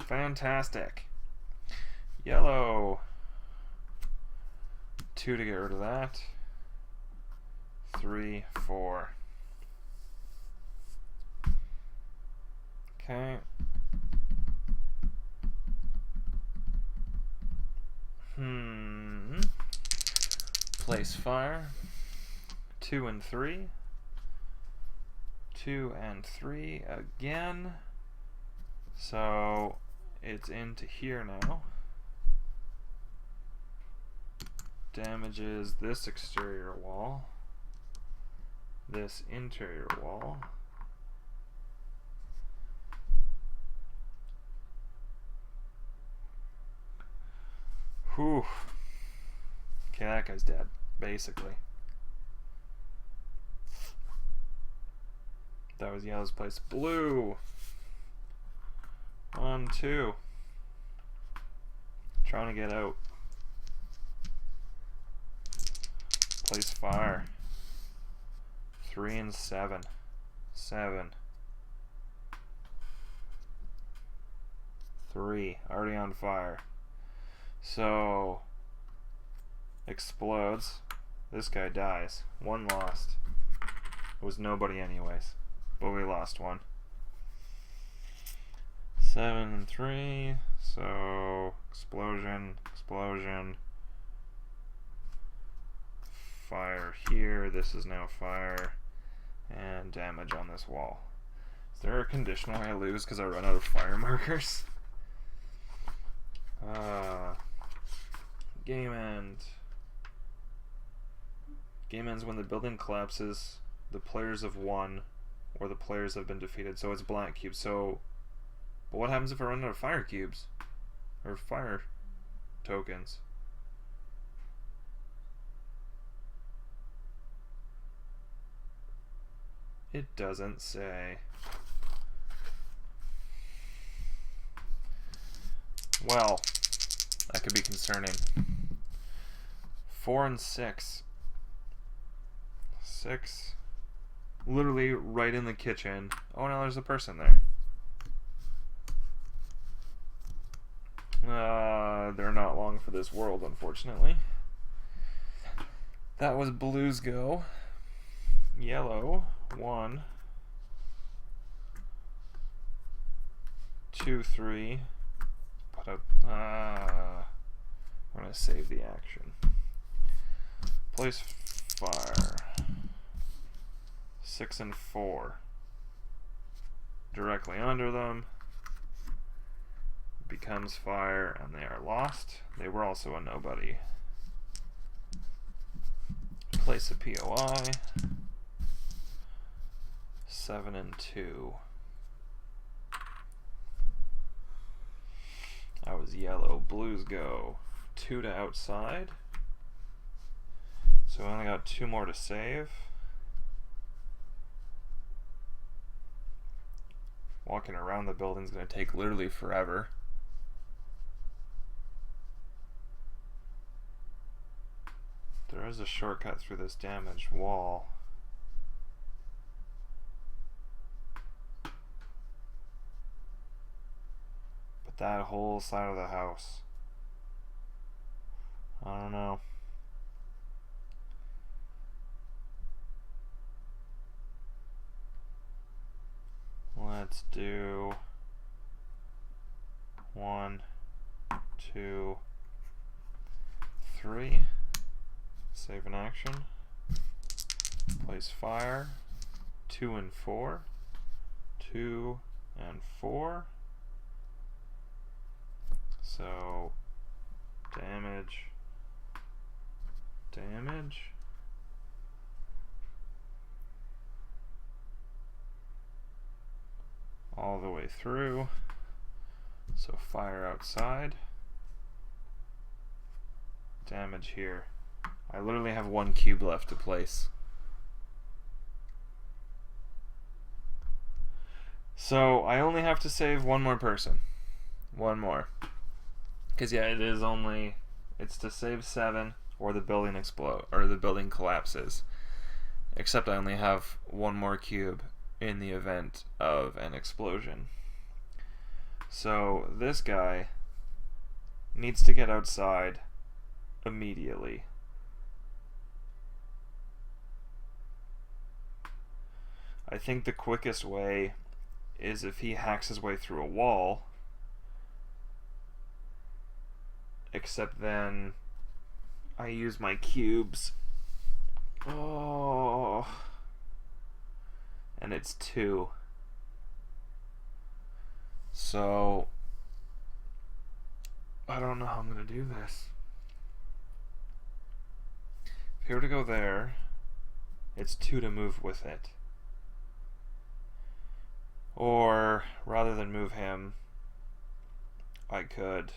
Fantastic. Yellow. 2 to get rid of that. 3, 4. Okay. Place fire. 2 and 3. 2 and 3 again. So it's into here now. Damages this exterior wall, this interior wall. Whew. Okay, that guy's dead, basically. That was yellow's place. Blue. 1, 2. Trying to get out. Place fire. 3 and 7. 7. 3. Already on fire. So explodes. This guy dies. 1 lost. It was nobody anyways, but we lost 1. 7 and 3. So explosion, explosion. Fire here. This is now fire. And damage on this wall. Is there a conditional I lose because I run out of fire markers? Game end. Game ends when the building collapses, the players have won, or the players have been defeated. So it's black cubes. So, but what happens if I run out of fire cubes? Or fire tokens? It doesn't say. Well, that could be concerning. 4 and 6. 6. Literally right in the kitchen. Oh, now there's a person there. They're not long for this world, unfortunately. That was blue's go. Yellow. 1, 2, 3. Put up. We're gonna save the action. Place fire. 6 and 4. Directly under them. Becomes fire, and they are lost. They were also a nobody. place a POI. 7 and 2. That was yellow. Blues go 2 to outside. So I only got 2 more to save. Walking around the building's going to take literally forever. There is a shortcut through this damaged wall. But that whole side of the house, I don't know. Let's do 1, 2, 3. Save an action. Place fire. 2 and 4. 2 and 4. So damage. All the way through. So fire outside. Damage here. I literally have 1 cube left to place. So I only have to save 1 more person. 1 more. Because yeah, it's to save 7 or the building or the building collapses. Except I only have 1 more cube in the event of an explosion. So this guy needs to get outside immediately. I think the quickest way is if he hacks his way through a wall, except then I use my cubes. Oh, and it's 2. So I don't know how I'm gonna do this. If he were to go there, it's 2 to move with it. Or rather than move him, I could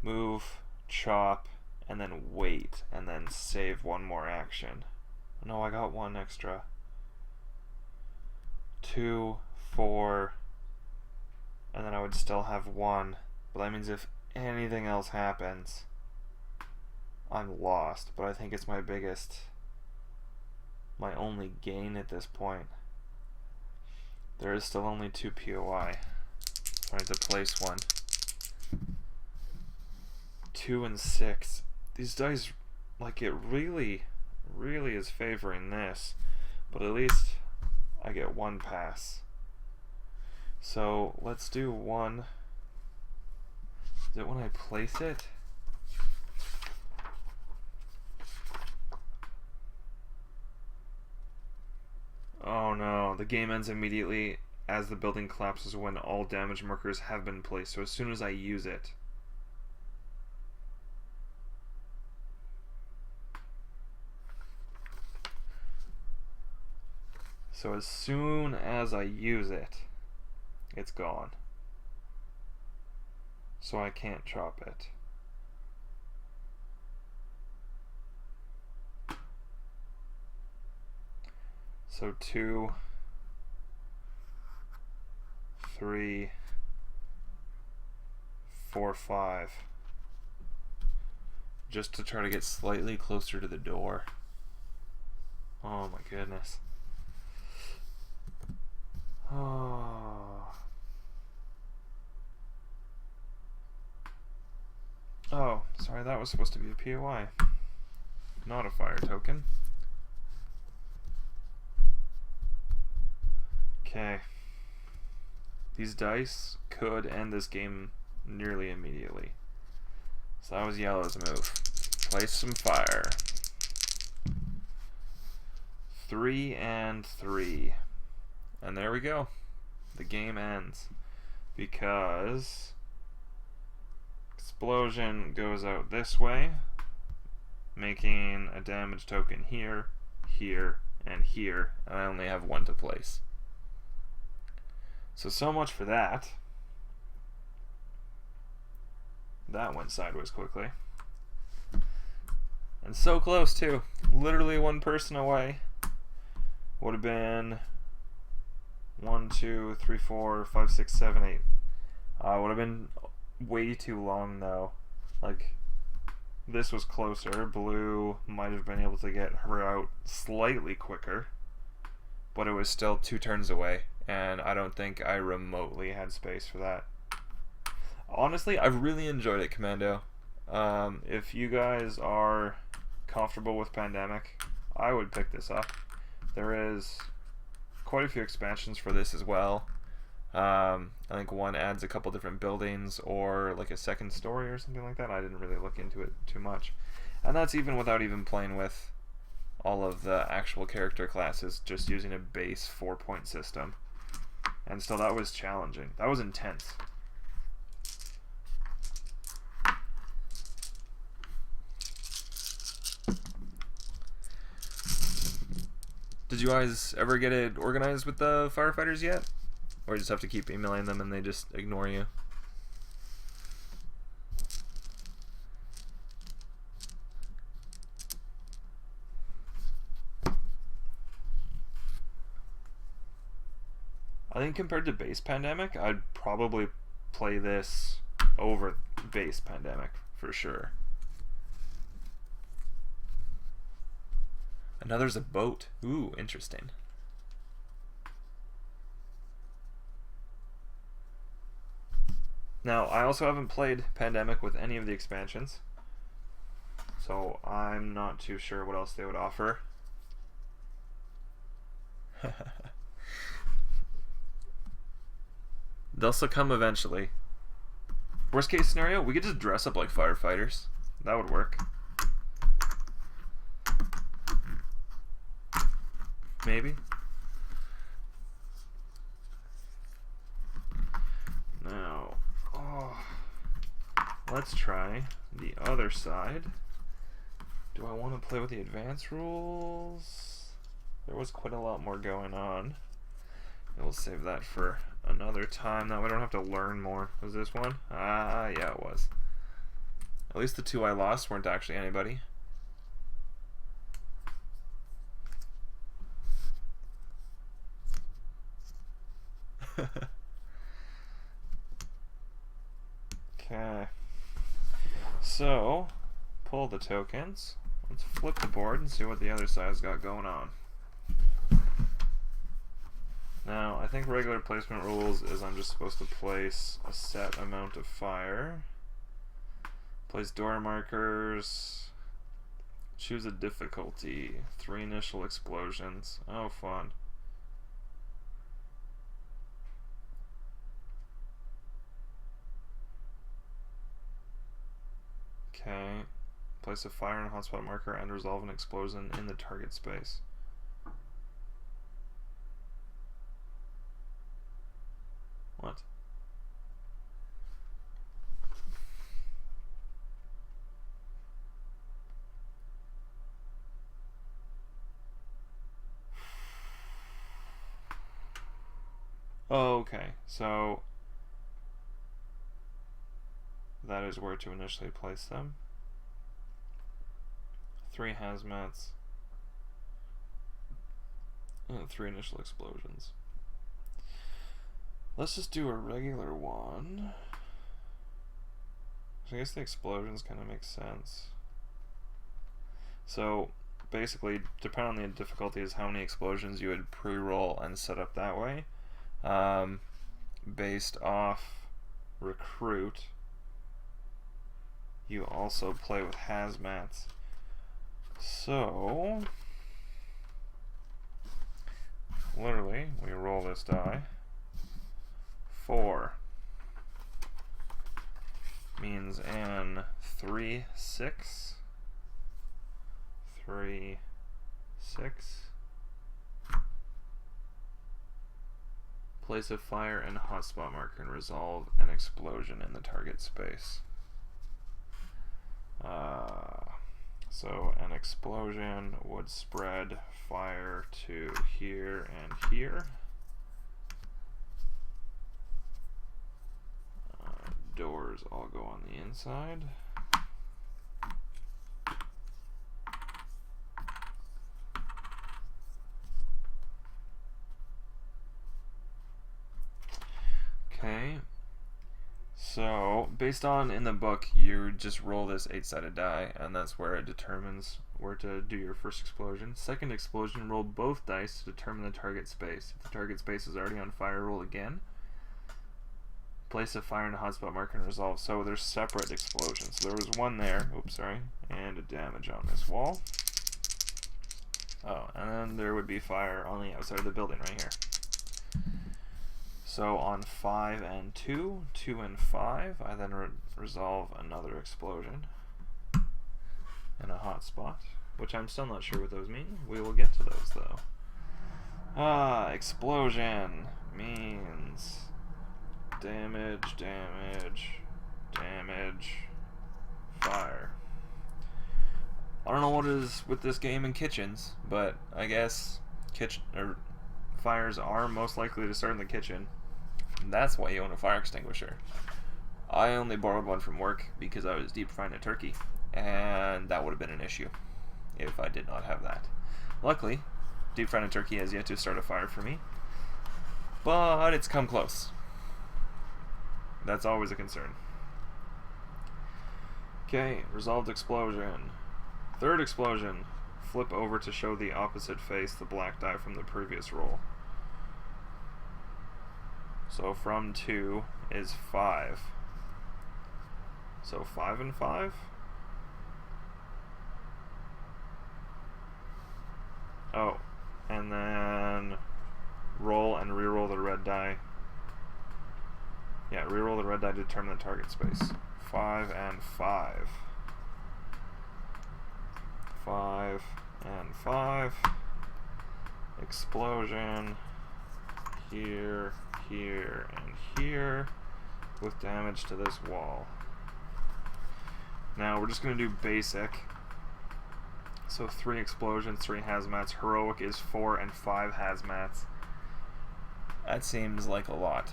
move, chop, and then wait, and then save 1 more action. No, I got 1 extra. 2, 4, and then I would still have 1. But that means if anything else happens, I'm lost. But I think it's my only gain at this point. There is still only 2 POI. So I need to place 1. 2 and 6. These dice, like, it really is favoring this. But at least I get 1 pass. So let's do 1. Is it when I place it? Oh no, the game ends immediately as the building collapses when all damage markers have been placed. So as soon as I use it. So as soon as I use it, it's gone. So I can't chop it. So 2, 3, 4, 5. Just to try to get slightly closer to the door. Oh my goodness. Oh. Oh, sorry, that was supposed to be a POI. Not a fire token. Okay. These dice could end this game nearly immediately. So that was yellow's move. Place some fire. 3 and 3. And there we go. The game ends. Because explosion goes out this way. making a damage token here, here, and here, and I only have one to place. So much for that. That went sideways quickly. And so close, too. Literally one person away. Would have been 1, 2, 3, 4, 5, 6, 7, 8. Would have been way too long, though. Like, this was closer. Blue might have been able to get her out slightly quicker, but it was still 2 turns away, and I don't think I remotely had space for that. Honestly, I've really enjoyed it, Commando. If you guys are comfortable with Pandemic, I would pick this up. There is quite a few expansions for this as well. I think one adds a couple different buildings or like a second story or something like that. I didn't really look into it too much. And that's even without even playing with all of the actual character classes, just using a base 4-point system. And still, that was challenging. That was intense. Did you guys ever get it organized with the firefighters yet? Or you just have to keep emailing them and they just ignore you? I think compared to base Pandemic, I'd probably play this over base Pandemic for sure. Another's a boat. Ooh, interesting. Now, I also haven't played Pandemic with any of the expansions, so I'm not too sure what else they would offer. They'll succumb eventually. Worst case scenario, we could just dress up like firefighters. That would work. Maybe. Now, let's try the other side. Do I want to play with the advanced rules? There was quite a lot more going on. We'll save that for another time. That way I don't have to learn more. Was this one? Yeah, it was. At least the 2 I lost weren't actually anybody. Okay. So, pull the tokens. Let's flip the board and see what the other side's got going on. Now, I think regular placement rules is I'm just supposed to place a set amount of fire. Place door markers. Choose a difficulty. 3 initial explosions. Oh, fun. Okay. Place a fire and hotspot marker and resolve an explosion in the target space. What? Oh, okay. So that is where to initially place them. 3 hazmats and 3 initial explosions. Let's just do a regular one. I guess the explosions kind of make sense. So basically, depending on the difficulty is how many explosions you would pre-roll and set up that way. Based off recruit, you also play with hazmats. So literally, we roll this die. 4 means an 3, 6, 3, 6. Place a fire and hotspot marker and resolve an explosion in the target space. So an explosion would spread fire to here and here. Doors all go on the inside. Okay. So, based on in the book, you just roll this 8-sided die, and that's where it determines where to do your first explosion. Second explosion, roll both dice to determine the target space. If the target space is already on fire, roll again. Place a fire in a hotspot marker and resolve. So there's separate explosions. So there was one there, oops, sorry, and a damage on this wall. Oh, and then there would be fire on the outside of the building right here. So on 5 and 2, 2 and 5, I then resolve another explosion in a hotspot, which I'm still not sure what those mean. We will get to those though. Explosion means damage, damage, damage, fire. I don't know what is with this game in kitchens, but I guess fires are most likely to start in the kitchen. And that's why you own a fire extinguisher. I only borrowed one from work because I was deep frying a turkey, and that would have been an issue if I did not have that. Luckily, deep frying a turkey has yet to start a fire for me, but it's come close. That's always a concern. Okay, resolved explosion. Third explosion, flip over to show the opposite face the black die from the previous roll. So from 2 is 5. So 5 and 5? Oh, and then roll and reroll the red die. Yeah, reroll the red die to determine the target space. 5 and 5. 5 and 5. Explosion. Here, here, and here. With damage to this wall. Now we're just going to do basic. So 3 explosions, 3 hazmats. Heroic is 4 and 5 hazmats. That seems like a lot.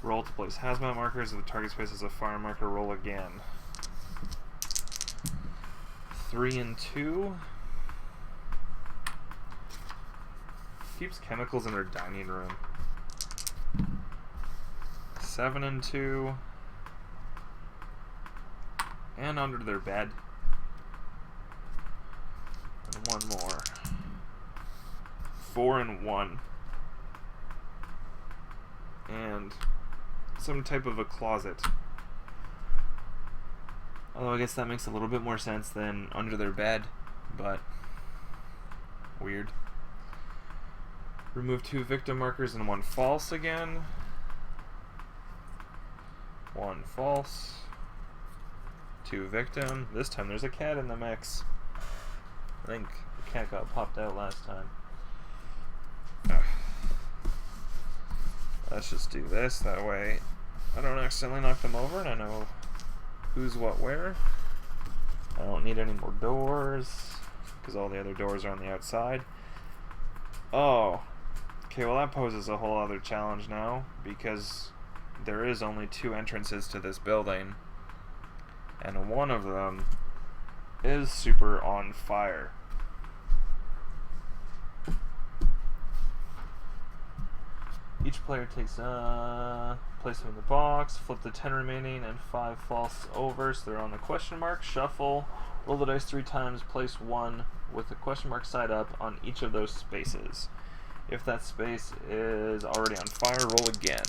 Roll to place hazmat markers. If the target space is a fire marker, roll again. 3 and 2. Keeps chemicals in their dining room. 7 and 2. And under their bed. And one more. 4 and 1. And some type of a closet. Although I guess that makes a little bit more sense than under their bed, but weird. Remove 2 victim markers and 1 false again. 1 false. 2 victim. This time there's a cat in the mix. I think the cat got popped out last time. Let's just do this, that way I don't accidentally knock them over and I know who's what where. I don't need any more doors because all the other doors are on the outside. Oh, okay, well that poses a whole other challenge now because there is only 2 entrances to this building and one of them is super on fire. Each player takes place them in the box, flip the 10 remaining and 5 false over, so they're on the question mark, shuffle, roll the dice 3 times, place 1 with the question mark side up on each of those spaces. If that space is already on fire, roll again.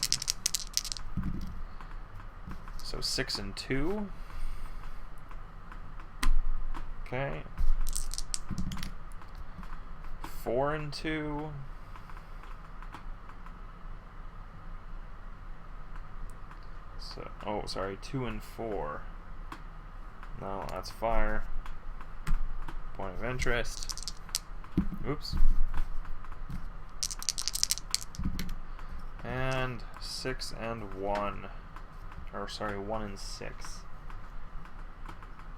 So 6 and 2. Okay. 4 and 2. So, oh, sorry, 2 and 4. No, that's fire. Point of interest. Oops. And 6 and 1 or sorry, 1 in 6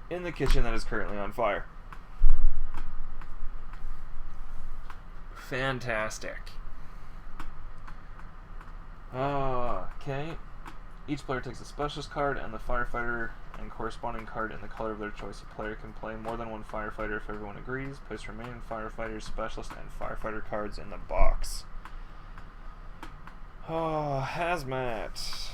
in the kitchen that is currently on fire. Fantastic. Okay. Each player takes a specialist card and the firefighter and corresponding card in the color of their choice. A player can play more than one firefighter if everyone agrees. Place remaining firefighters, specialist, and firefighter cards in the box. Oh, hazmat.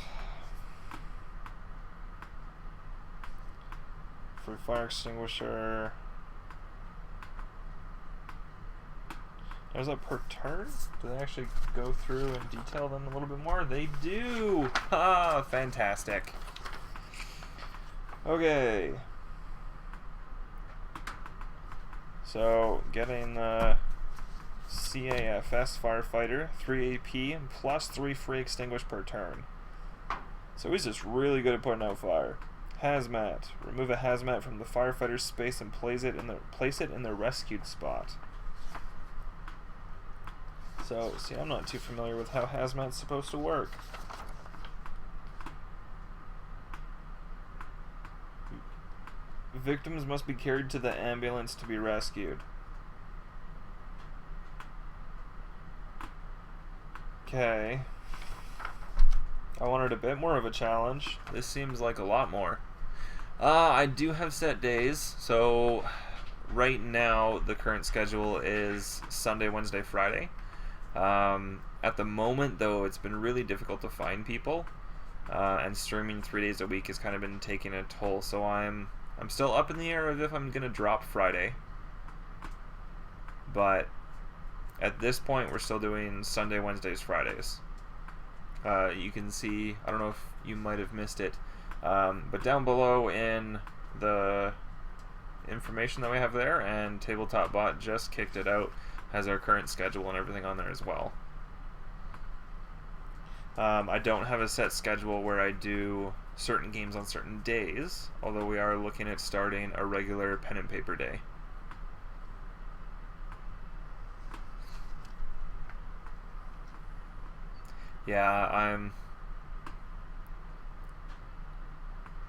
For fire extinguisher. Is that per turn? Do they actually go through and detail them a little bit more? They do! Ah, fantastic. Okay. So, getting the CAFS firefighter, 3 AP, plus 3 free extinguish per turn. So he's just really good at putting out fire. Hazmat. Remove a hazmat from the firefighter's space and place it in the rescued spot. So, see, I'm not too familiar with how hazmat's supposed to work. Victims must be carried to the ambulance to be rescued. Okay. I wanted a bit more of a challenge. This seems like a lot more. I do have set days, so right now the current schedule is Sunday, Wednesday, Friday. At the moment, though, it's been really difficult to find people, and streaming 3 days a week has kind of been taking a toll, so I'm still up in the air of if I'm going to drop Friday, but at this point we're still doing Sunday, Wednesdays, Fridays. You can see, I don't know if you might have missed it, but down below in the information that we have there, and Tabletop Bot just kicked it out, has our current schedule and everything on there as well. I don't have a set schedule where I do certain games on certain days, although we are looking at starting a regular pen and paper day. Yeah,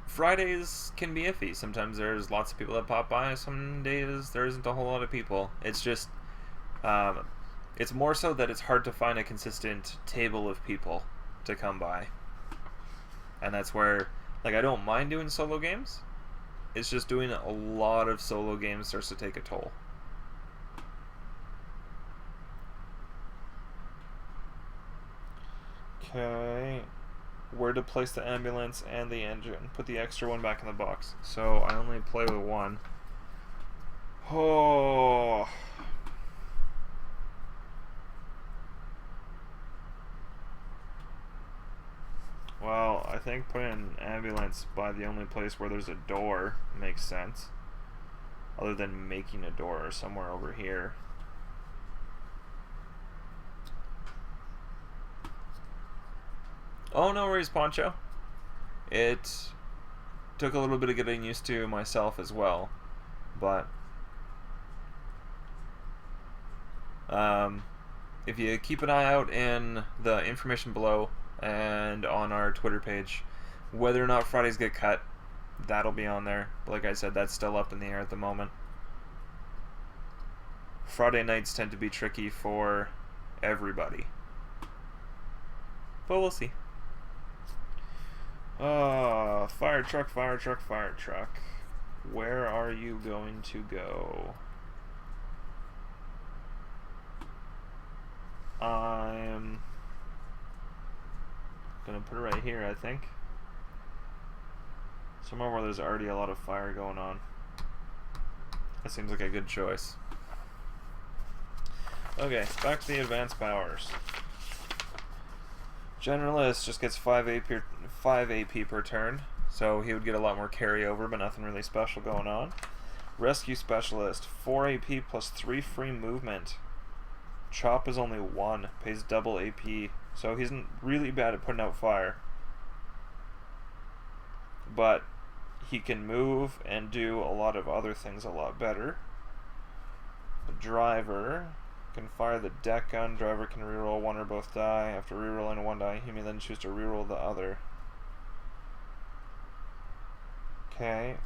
Fridays can be iffy. Sometimes there's lots of people that pop by, some days there isn't a whole lot of people. It's just it's more so that it's hard to find a consistent table of people to come by. And that's where, like, I don't mind doing solo games. It's just doing a lot of solo games starts to take a toll. Okay. Where to place the ambulance and the engine. Put the extra one back in the box. So I only play with one. Oh. Well, I think putting an ambulance by the only place where there's a door makes sense. Other than making a door somewhere over here. Oh, no worries, Poncho. It took a little bit of getting used to myself as well. But if you keep an eye out in the information below and on our Twitter page, whether or not Fridays get cut, that'll be on there. But like I said, that's still up in the air at the moment. Friday nights tend to be tricky for everybody, but we'll see. Fire truck, fire truck, fire truck. Where are you going to go? I'm gonna put it right here, I think. Somewhere where there's already a lot of fire going on. That seems like a good choice. Okay, back to the advanced powers. Generalist just gets 5 AP per turn, so he would get a lot more carryover, but nothing really special going on. Rescue Specialist, 4 AP plus 3 free movement. Chop is only 1, pays double AP, so he's really bad at putting out fire. But he can move and do a lot of other things a lot better. The Driver can fire the deck gun. Driver can reroll one or both die. After rerolling one die, he may then choose to reroll the other. Okay.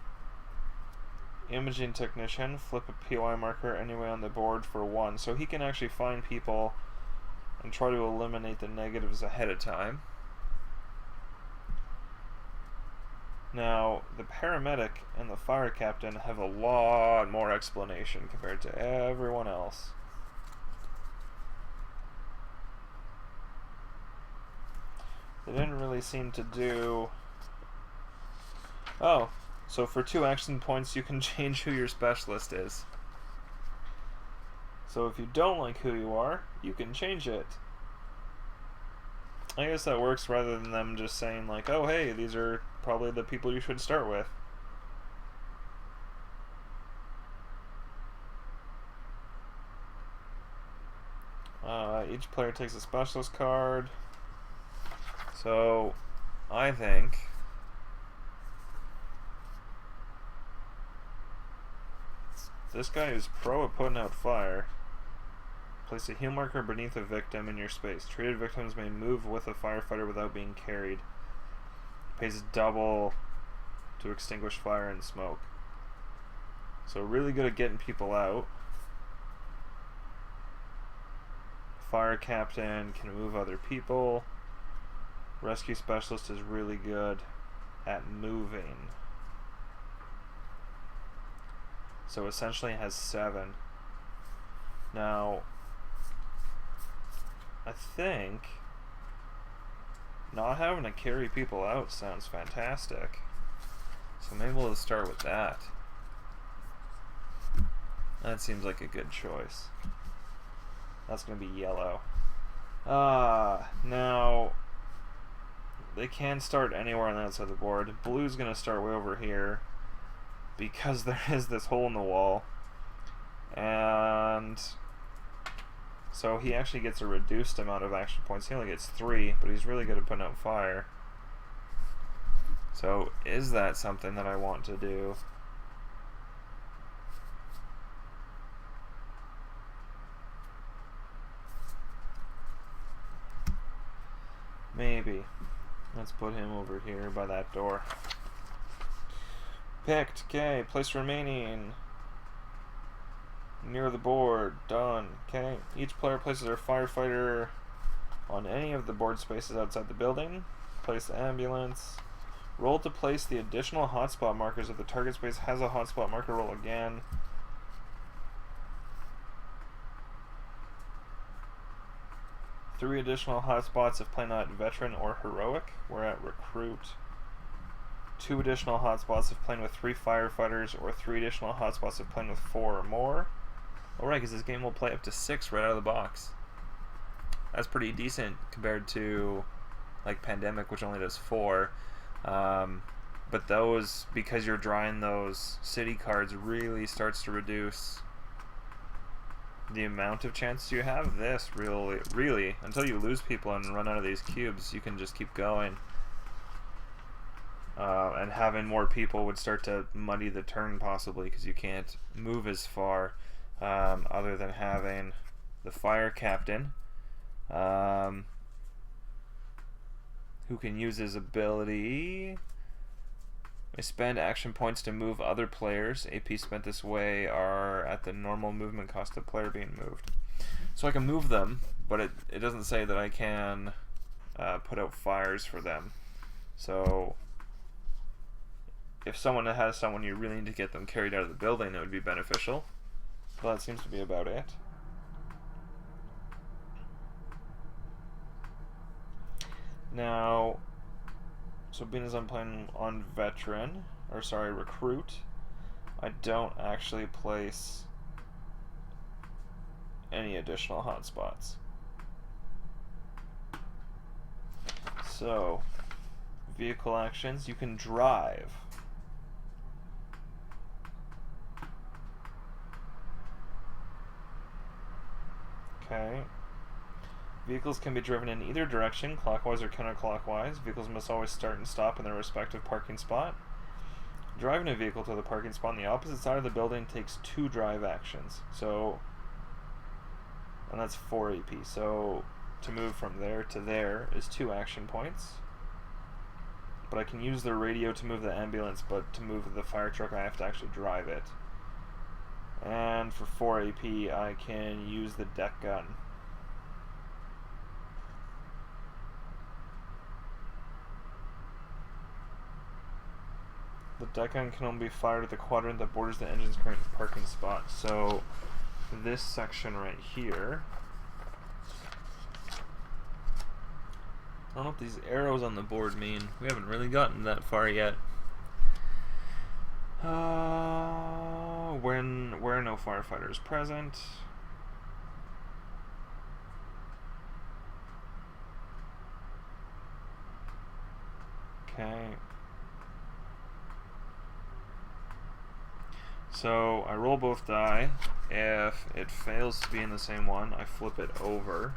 Imaging technician, flip a POI marker anyway on the board for 1. So he can actually find people and try to eliminate the negatives ahead of time. Now, the paramedic and the fire captain have a lot more explanation compared to everyone else. They didn't really seem to do... Oh, so for 2 action points you can change who your specialist is. So if you don't like who you are, you can change it. I guess that works rather than them just saying like, oh hey, these are probably the people you should start with. Each player takes a specialist card. So, I think this guy is pro at putting out fire. Place a heal marker beneath a victim in your space. Treated victims may move with a firefighter without being carried. Pays double to extinguish fire and smoke. So really good at getting people out. Fire captain can move other people. Rescue specialist is really good at moving. So essentially has 7. Now, I think not having to carry people out sounds fantastic. So maybe we'll start with that. That seems like a good choice. That's going to be yellow. Now, they can start anywhere on the outside of the board. Blue's going to start way over here because there is this hole in the wall. And so he actually gets a reduced amount of action points. He only gets 3, but he's really good at putting out fire. So is that something that I want to do? Maybe. Let's put him over here by that door. Picked. Okay. Place remaining. Near the board. Done. Okay. Each player places their firefighter on any of the board spaces outside the building. Place the ambulance. Roll to place the additional hotspot markers if the target space has a hotspot marker. Roll again. Three additional hotspots if playing at veteran or heroic. We're at recruit. 2 additional hotspots if playing with 3 firefighters, or 3 additional hotspots if playing with 4 or more. Alright, because this game will play up to 6 right out of the box. That's pretty decent compared to like Pandemic, which only does 4. But those, because you're drawing those city cards, really starts to reduce the amount of chances you have. This really, until you lose people and run out of these cubes, you can just keep going. And having more people would start to muddy the turn possibly, because you can't move as far, other than having the fire captain, who can use his ability. I spend action points to move other players. AP spent this way are at the normal movement cost of player being moved. So I can move them, but it doesn't say that I can put out fires for them. So if someone has someone you really need to get them carried out of the building, it would be beneficial. Well, that seems to be about it. Now, so being as I'm playing on veteran, or sorry, recruit, I don't actually place any additional hotspots. So, vehicle actions, you can drive. Okay. Vehicles can be driven in either direction, clockwise or counterclockwise. Vehicles must always start and stop in their respective parking spot. Driving a vehicle to the parking spot on the opposite side of the building takes 2 drive actions. So, and that's 4 AP. So, to move from there to there is 2 action points. but I can use the radio to move the ambulance, but to move the fire truck I have to actually drive it. And for 4 AP I can use the deck gun. The deck gun can only be fired at the quadrant that borders the engine's current parking spot. So this section right here, I don't know what these arrows on the board mean. We haven't really gotten that far yet. Where no firefighter is present. Okay. So I roll both die. If it fails to be in the same one, I flip it over,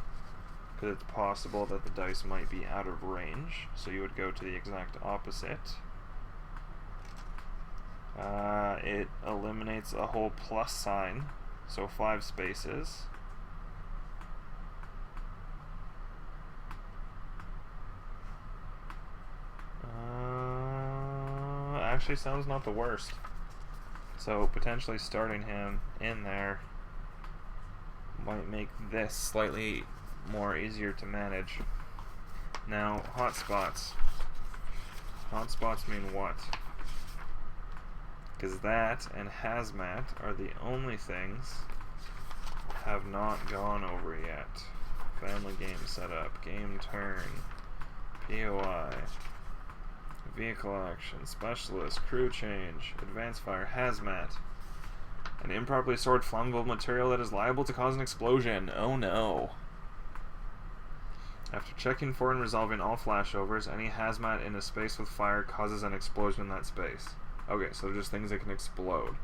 because it's possible that the dice might be out of range. So you would go to the exact opposite. It eliminates a whole plus sign, so 5 spaces. Actually sounds not the worst. So potentially starting him in there might make this slightly more easier to manage. Now, hotspots. Hotspots mean what? Because that and hazmat are the only things I have not gone over yet. Family game setup, game turn, POI, vehicle action, specialist, crew change, advanced fire, hazmat, an improperly stored flammable material that is liable to cause an explosion. Oh no. After checking for and resolving all flashovers, any hazmat in a space with fire causes an explosion in that space. Okay, so just things that can explode.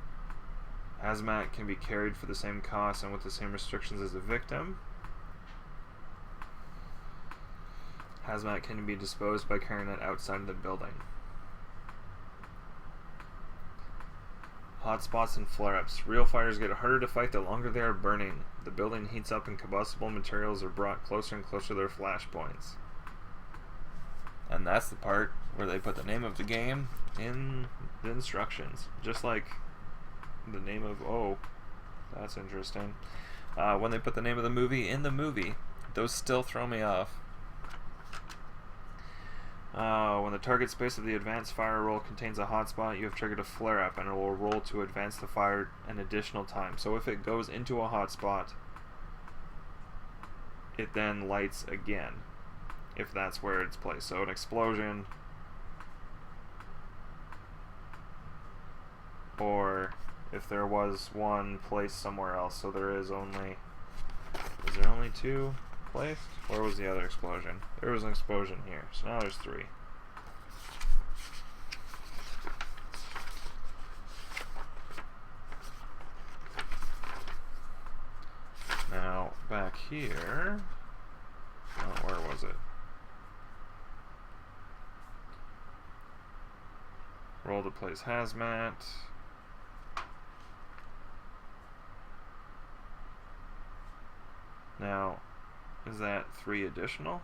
Hazmat can be carried for the same cost and with the same restrictions as the victim. Hazmat can be disposed by carrying it outside of the building. Hotspots and flare-ups. Real fires get harder to fight the longer they are burning. The building heats up and combustible materials are brought closer and closer to their flash points. And that's the part where they put the name of the game in the instructions. Just like the name of... Oh, that's interesting. When they put the name of the movie in the movie, those still throw me off. When the target space of the advanced fire roll contains a hotspot, you have triggered a flare-up, and it will roll to advance the fire an additional time. So if it goes into a hotspot, it then lights again, if that's where it's placed. So an explosion, or if there was one placed somewhere else. So there is only... Is there only 2 placed? Where was the other explosion? There was an explosion here, so now there's 3. Now, back here... Oh, where was it? Roll to place hazmat. Now, is that 3 additional?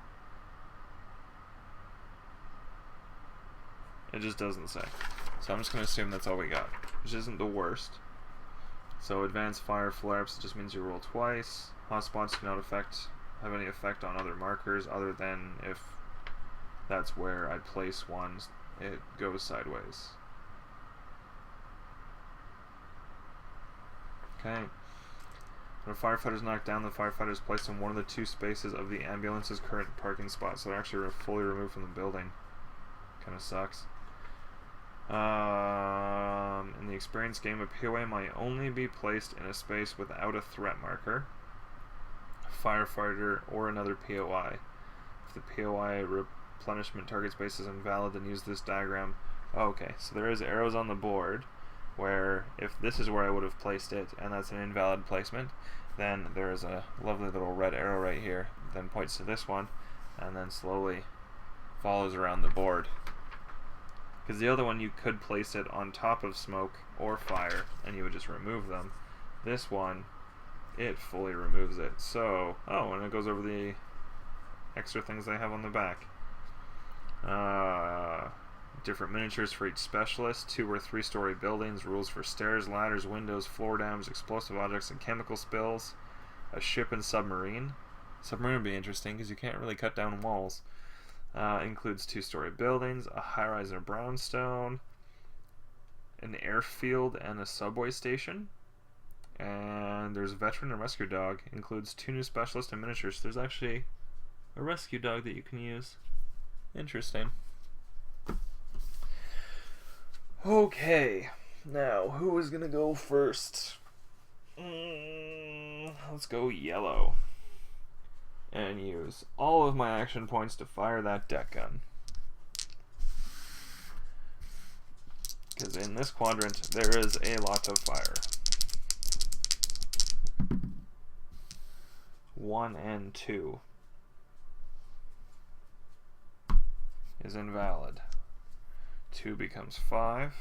It just doesn't say. So I'm just going to assume that's all we got, which isn't the worst. So advanced fire flare-ups just means you roll twice. Hotspots do not have any effect on other markers other than if that's where I place one, it goes sideways. Okay. When a firefighter is knocked down, the firefighter is placed in one of the 2 spaces of the ambulance's current parking spot, so they're actually fully removed from the building. Kind of sucks. In the experience game, a POI might only be placed in a space without a threat marker, a firefighter, or another POI. If the POI replenishment target space is invalid, then use this diagram. Oh, okay, so there is arrows on the board where if this is where I would have placed it and that's an invalid placement, then there is a lovely little red arrow right here, then points to this one, and then slowly follows around the board. Because the other one, you could place it on top of smoke or fire, and you would just remove them. This one, it fully removes it. So, oh, and it goes over the extra things they have on the back. different miniatures for each specialist, 2 or 3 story buildings, rules for stairs, ladders, windows, floor dams, explosive objects, and chemical spills, a ship and submarine. Submarine would be interesting because you can't really cut down walls. Includes 2-story buildings, a high-rise and a brownstone, an airfield, and a subway station. And there's a veteran and rescue dog. Includes 2 new specialists and miniatures. There's actually a rescue dog that you can use. Interesting. Okay, now who is gonna go first? Let's go yellow. And use all of my action points to fire that deck gun. Because in this quadrant, there is a lot of fire. 1 and 2 is invalid. 2 becomes 5.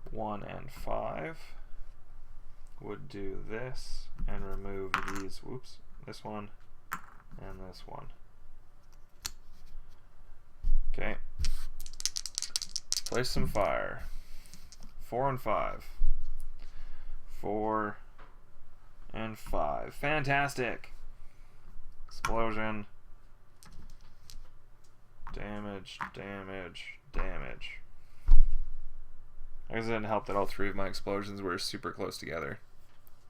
1 and 5 would do this and remove these, whoops, this one and this one. Okay. Place some fire. 4 and 5. 4 and 5. Fantastic! Explosion. Damage, damage, damage. I guess it didn't help that all 3 of my explosions were super close together.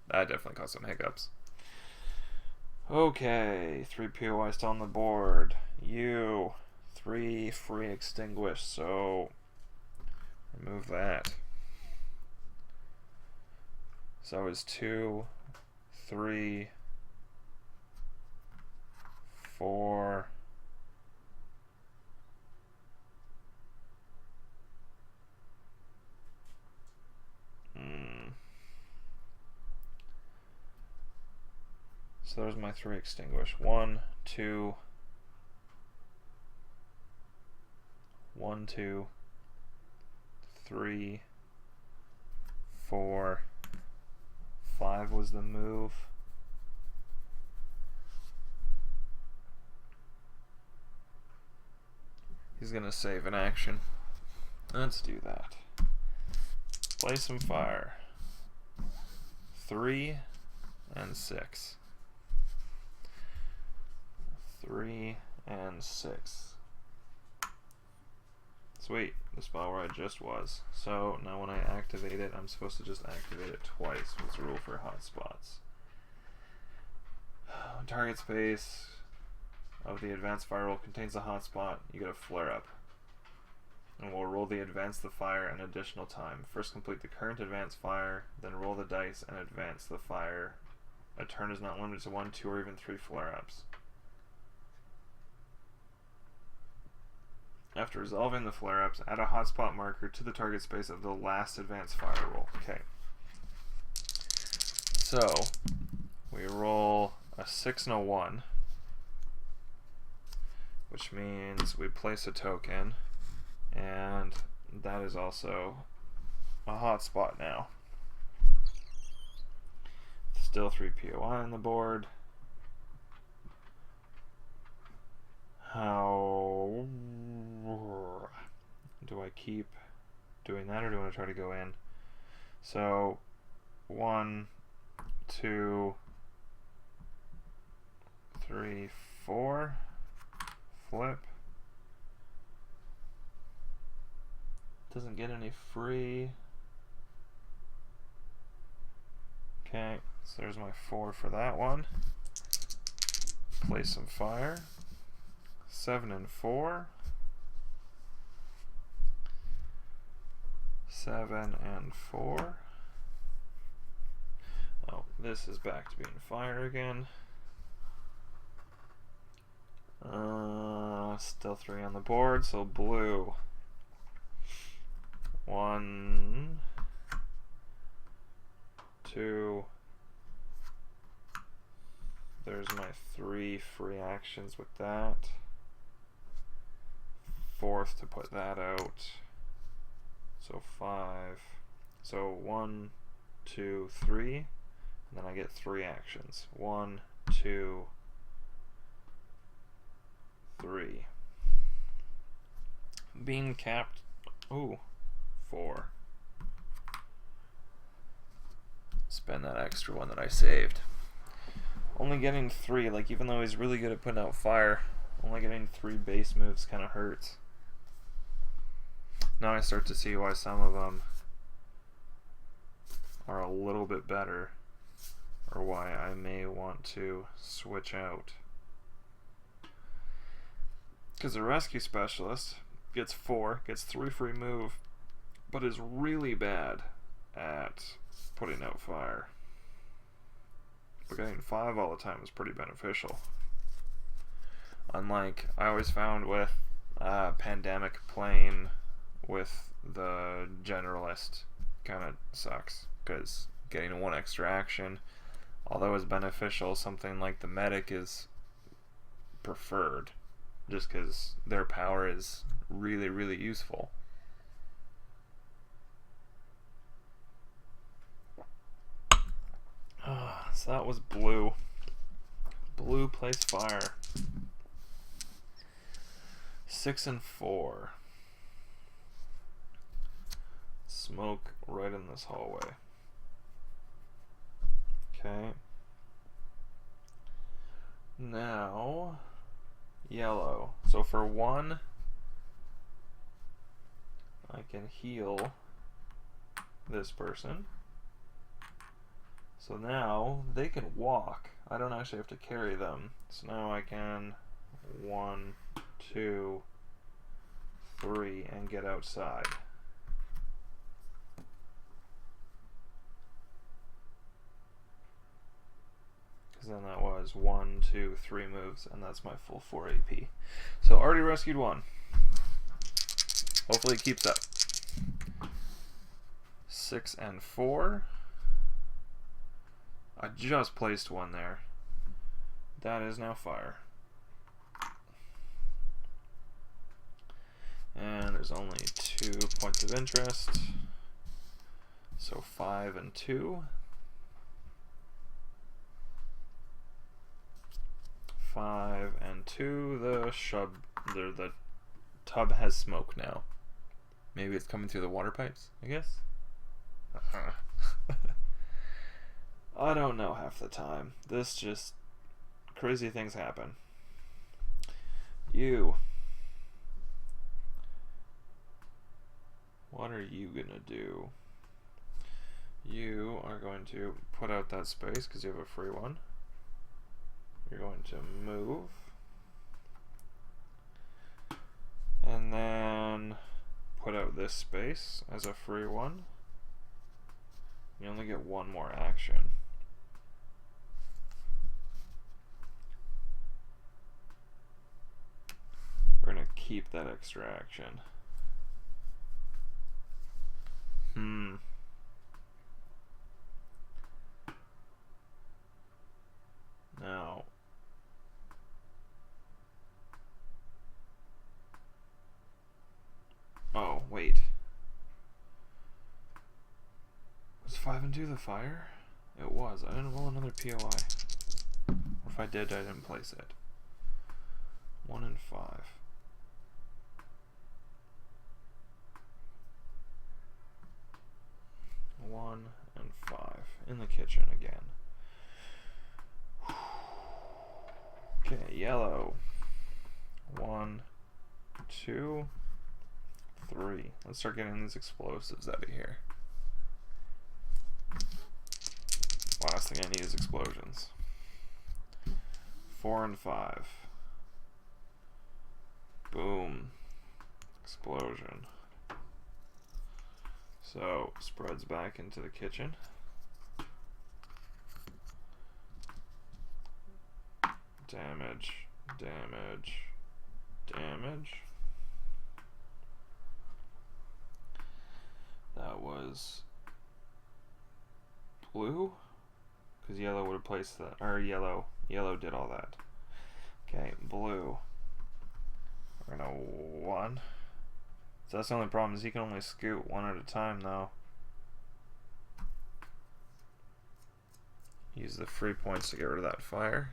That definitely caused some hiccups. Okay, 3 POI still on the board. 3 free extinguish, so remove that. So is 2, 3, 4, So there's my 3 extinguish. 1, 2, 1, 2, 3, 4, 5 was the move. He's gonna save an action. Let's do that. Play some fire. 3 and 6. 3 and 6. Sweet, the spot where I just was. So now when I activate it, I'm supposed to just activate it twice. What's the rule for hotspots? Target space of the advanced fire roll contains a hotspot. You get a flare up. And we'll roll the advance the fire an additional time. First complete the current advance fire, then roll the dice and advance the fire. A turn is not limited to 1, 2, or even 3 flare-ups. After resolving the flare-ups, add a hotspot marker to the target space of the last advanced fire roll. Okay. So, we roll a 6 and a 1, which means we place a token, and that is also a hotspot now. Still 3 POI on the board. How do I keep doing that, or do I want to try to go in? So 1, 2, 3, 4. Flip. Doesn't get any free. Okay, so there's my 4 for that one. Place some fire. 7 and 4. 7 and 4. Oh, this is back to being fire again. Still 3 on the board, so blue. 1, 2. There's my 3 free actions with that. 4th to put that out. So 5. So 1, 2, 3. And then I get 3 actions. 1, 2, 3. Being capped. Ooh, 4. Spend that extra one that I saved. Only getting 3, like, even though he's really good at putting out fire, only getting 3 base moves kind of hurts. Now I start to see why some of them are a little bit better, or why I may want to switch out. Because the rescue specialist gets 4, gets 3 free move, but is really bad at putting out fire. But getting 5 all the time is pretty beneficial. Unlike, I always found with Pandemic playing with the Generalist kind of sucks, because getting 1 extra action, although is beneficial, something like the Medic is preferred, just because their power is really, really useful. So that was blue. Blue plays fire. 6 and 4. Smoke right in this hallway. Okay. Now, yellow. So for 1, I can heal this person. So now they can walk. I don't actually have to carry them. So now I can 1, 2, 3 and get outside. Because then that was 1, 2, 3 moves, and that's my full 4 AP. So already rescued 1. Hopefully it keeps up. 6 and 4. I just placed 1 there. That is now fire. And there's only 2 points of interest. So 5 and 2. 5 and 2. The tub has smoke now. Maybe it's coming through the water pipes, I guess? I don't know half the time. This just... crazy things happen. You. What are you gonna do? You are going to put out that space because you have a free one. You're going to move. And then put out this space as a free one. You only get 1 more action. We're going to keep that extra action. Now, oh, wait. Was 5 and 2 the fire? It was. I didn't roll another POI. Or if I did, I didn't place it. 1 and 5. 1 and 5 in the kitchen again. Okay, yellow. 1, 2, 3. Let's start getting these explosives out of here. Last thing I need is explosions. 4 and 5. Boom. Explosion. So, spreads back into the kitchen. Damage, damage, damage. That was blue, because yellow would have placed that, or yellow did all that. Okay, blue. We're gonna 1. So that's the only problem, is he can only scoot 1 at a time though. Use the free points to get rid of that fire.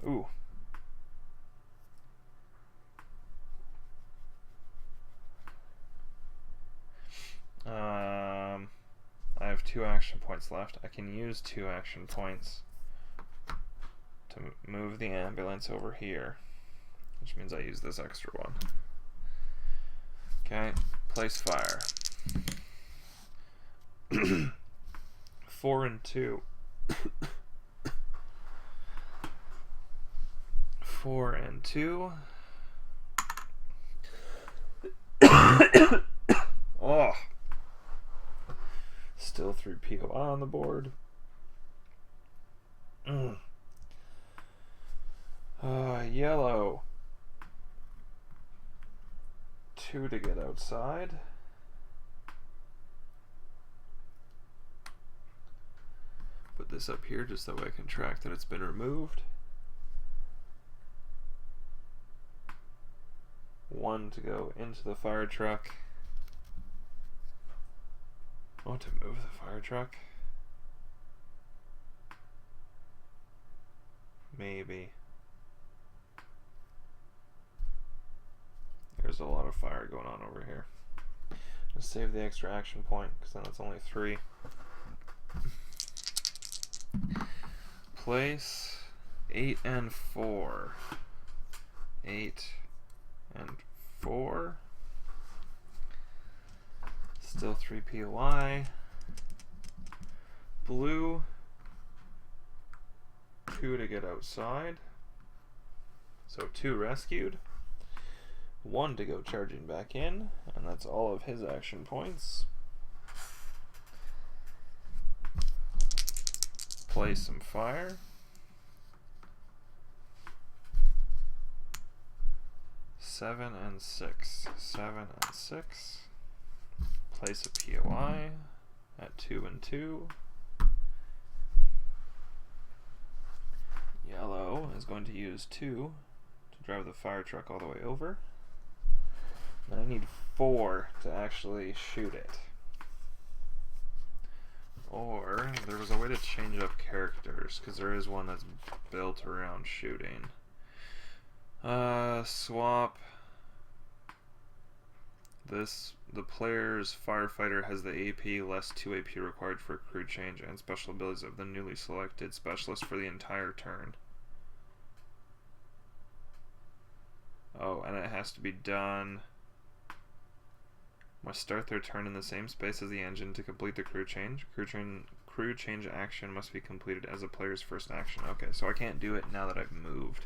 Ooh. I have 2 action points left. I can use 2 action points to move the ambulance over here, which means I use this extra one. Okay, place fire. 4 and 2. 4 and 2. Oh. Still 3 POI on the board. Yellow. 2 to get outside. Put this up here just that way I can track that it's been removed. 1 to go into the fire truck. Oh, to move the fire truck? Maybe. There's a lot of fire going on over here. Let's save the extra action point, because then it's only 3. Place 8 and 4. 8 and 4. Still 3 POI. Blue. 2 to get outside. So 2 rescued. 1 to go charging back in, and that's all of his action points. Play some fire. 7 and 6. 7 and 6. Place a POI at 2 and 2. Yellow is going to use 2 to drive the fire truck all the way over. And I need 4 to actually shoot it. Or there was a way to change up characters, because there is one that's built around shooting. Swap. The player's firefighter has the AP less 2 AP required for crew change and special abilities of the newly selected specialist for the entire turn. Oh, and it has to be done. Must start their turn in the same space as the engine to complete the crew change. Crew change action must be completed as a player's first action. Okay, so I can't do it now that I've moved.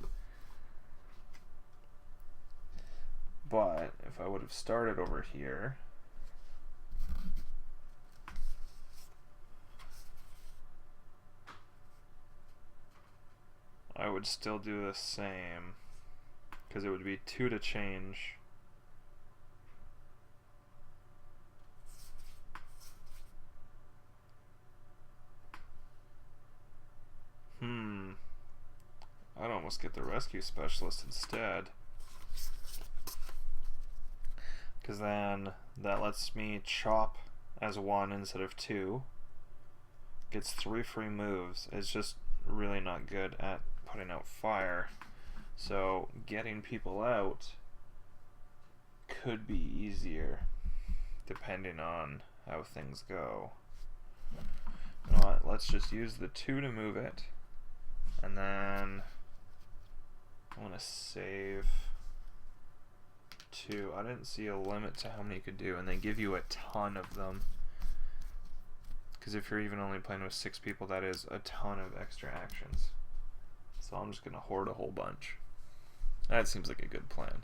But if I would have started over here, I would still do the same, because it would be 2 to change. I'd almost get the rescue specialist instead, because then that lets me chop as 1 instead of 2. Gets 3 free moves. It's just really not good at putting out fire. So getting people out could be easier depending on how things go. You know what? Let's just use the 2 to move it, and then I want to save 2. I didn't see a limit to how many you could do, and they give you a ton of them. Because if you're even only playing with 6 people, that is a ton of extra actions. So I'm just going to hoard a whole bunch. That seems like a good plan.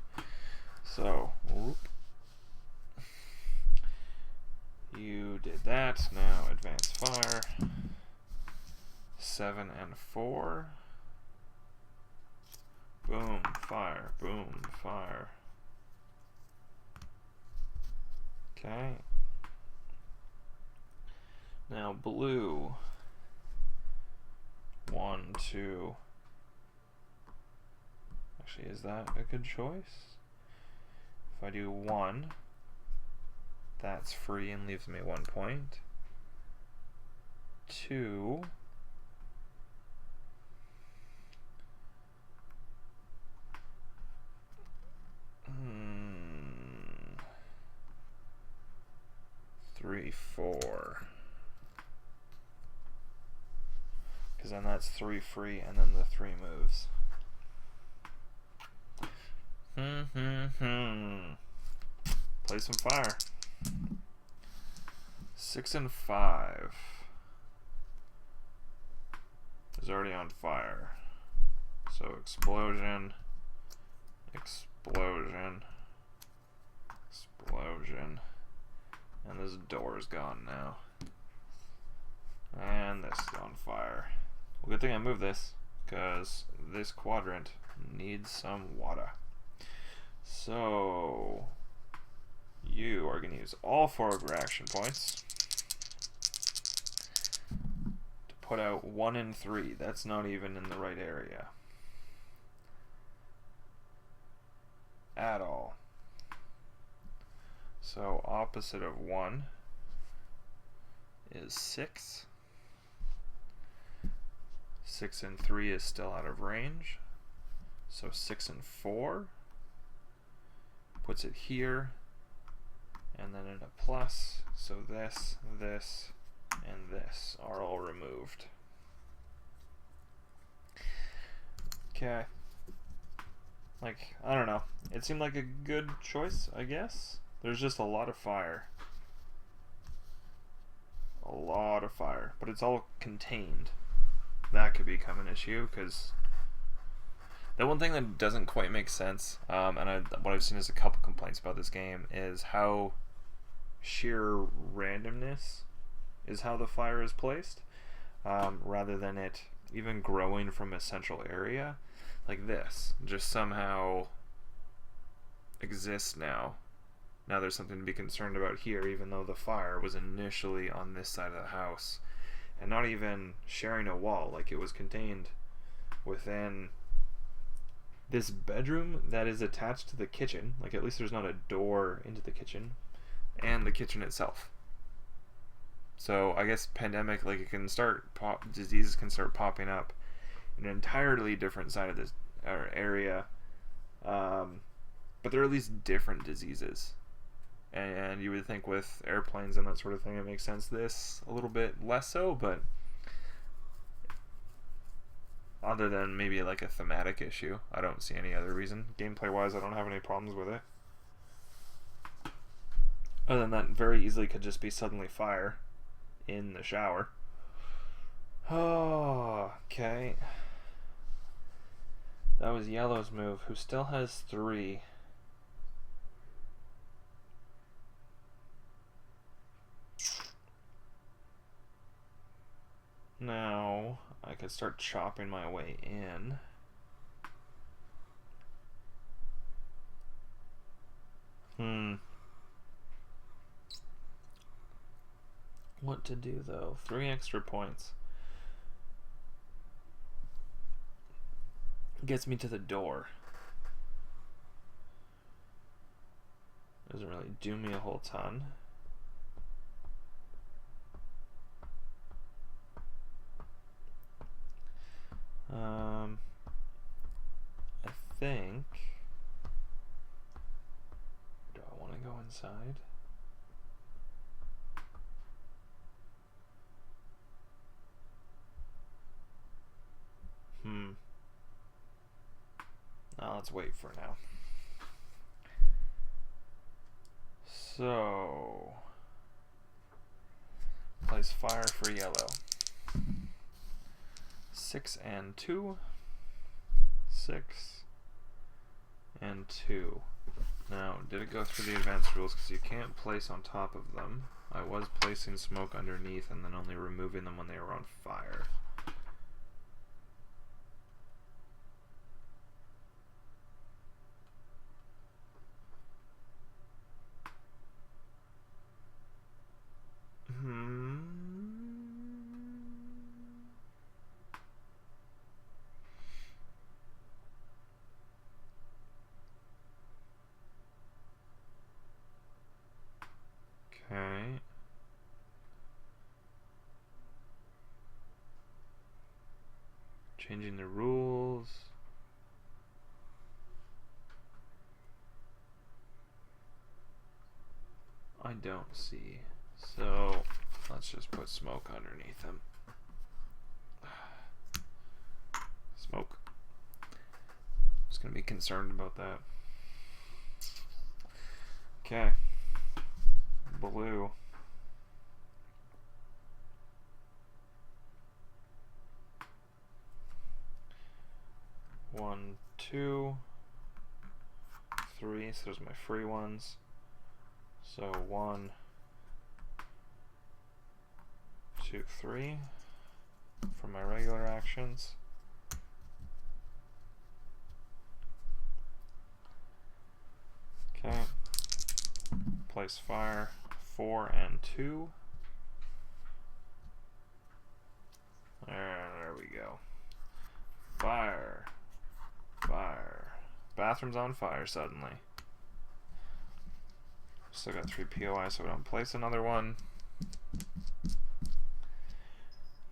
So, whoop. You did that. Now advance fire. 7 and 4. Boom, fire, boom, fire. Okay. Now blue. 1, 2. Actually, is that a good choice? If I do 1, that's free and leaves me 1 point. 2. 4. Because then that's 3 free, and then the 3 moves. Play some fire. 6 and 5 is already on fire. So explosion, explosion, explosion, and this door is gone now. And this is on fire. Well, good thing I moved this, because this quadrant needs some water. So you are going to use all 4 of your action points to put out 1 and 3. That's not even in the right area at all. So opposite of 1 is 6. 6 and 3 is still out of range. So 6 and 4 puts it here, and then in a plus. So this, this, and this are all removed. Okay. Like, I don't know. It seemed like a good choice, I guess. There's just a lot of fire. A lot of fire. But it's all contained. That could become an issue, because the one thing that doesn't quite make sense, and what I've seen is a couple complaints about this game, is how sheer randomness is how the fire is placed, rather than it even growing from a central area. Like this just somehow exists now. Now there's something to be concerned about here, even though the fire was initially on this side of the house, and not even sharing a wall. Like, it was contained within this bedroom that is attached to the kitchen. Like, at least there's not a door into the kitchen, and the kitchen itself. So I guess pandemic, like, it can start diseases can start popping up in an entirely different side of this area, but they're at least different diseases. And you would think with airplanes and that sort of thing, it makes sense. This a little bit less so, but other than maybe like a thematic issue, I don't see any other reason. Gameplay wise, I don't have any problems with it. Other than that, very easily could just be suddenly fire in the shower. Oh, okay. That was yellow's move, who still has 3. Now, I could start chopping my way in. What to do, though? 3 extra points. Gets me to the door. Doesn't really do me a whole ton. I think... Do I want to go inside? Let's wait for now. So... Plays fire for yellow. 6 and 2. 6 and 2. Now, did it go through the advanced rules? Because you can't place on top of them. I was placing smoke underneath and then only removing them when they were on fire. Okay. Changing the rules. I don't see So let's just put smoke underneath him. Smoke. Just gonna be concerned about that. Okay. Blue. One, two, three. So those are my free ones. So 1, 2, 3 for my regular actions. Okay. Place fire 4 and 2. There we go. Fire. Fire. Bathroom's on fire suddenly. Still got 3 POI, so we don't place another one.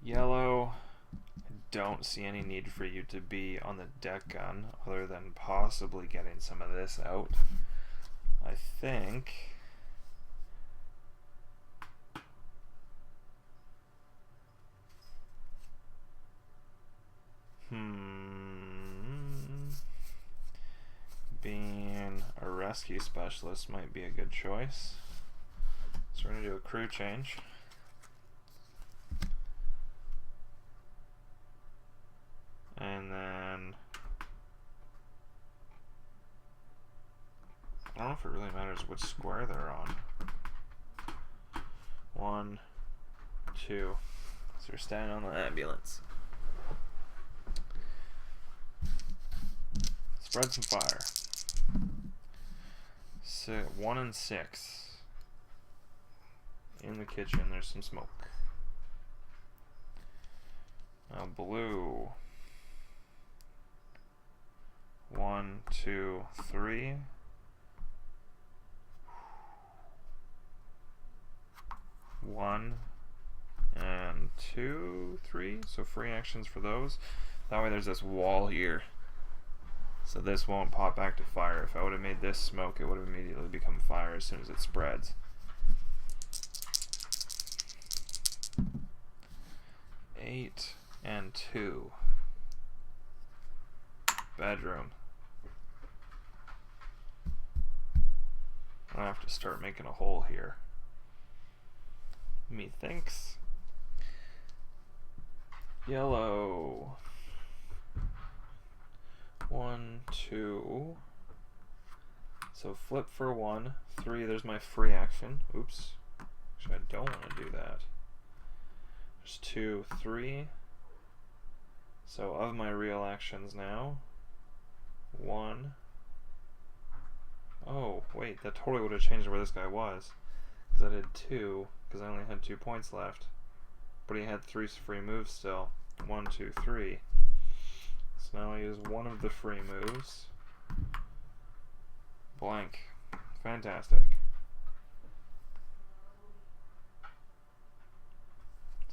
Yellow. I don't see any need for you to be on the deck gun other than possibly getting some of this out. I think. Being a rescue specialist might be a good choice. So we're going to do a crew change. And then I don't know if it really matters which square they're on. 1, 2. So we're standing on the ambulance. Spread some fire. 1 and 6. In the kitchen, there's some smoke. Now blue. 1, 2, 3. 1 and 2, 3. So free actions for those. That way there's this wall here. So this won't pop back to fire. If I would have made this smoke, it would have immediately become fire as soon as it spreads. 8 and 2. Bedroom. I have to start making a hole here. Methinks. Yellow. 1, 2. So flip for 1, 3. There's my free action. Oops. Actually, I don't want to do that. There's 2, 3. So of my real actions now, 1. Oh, wait, that totally would have changed where this guy was. Because I did 2, because I only had 2 points left. But he had 3 free moves still. 1, 2, 3. So now I use one of the free moves. Blank. Fantastic.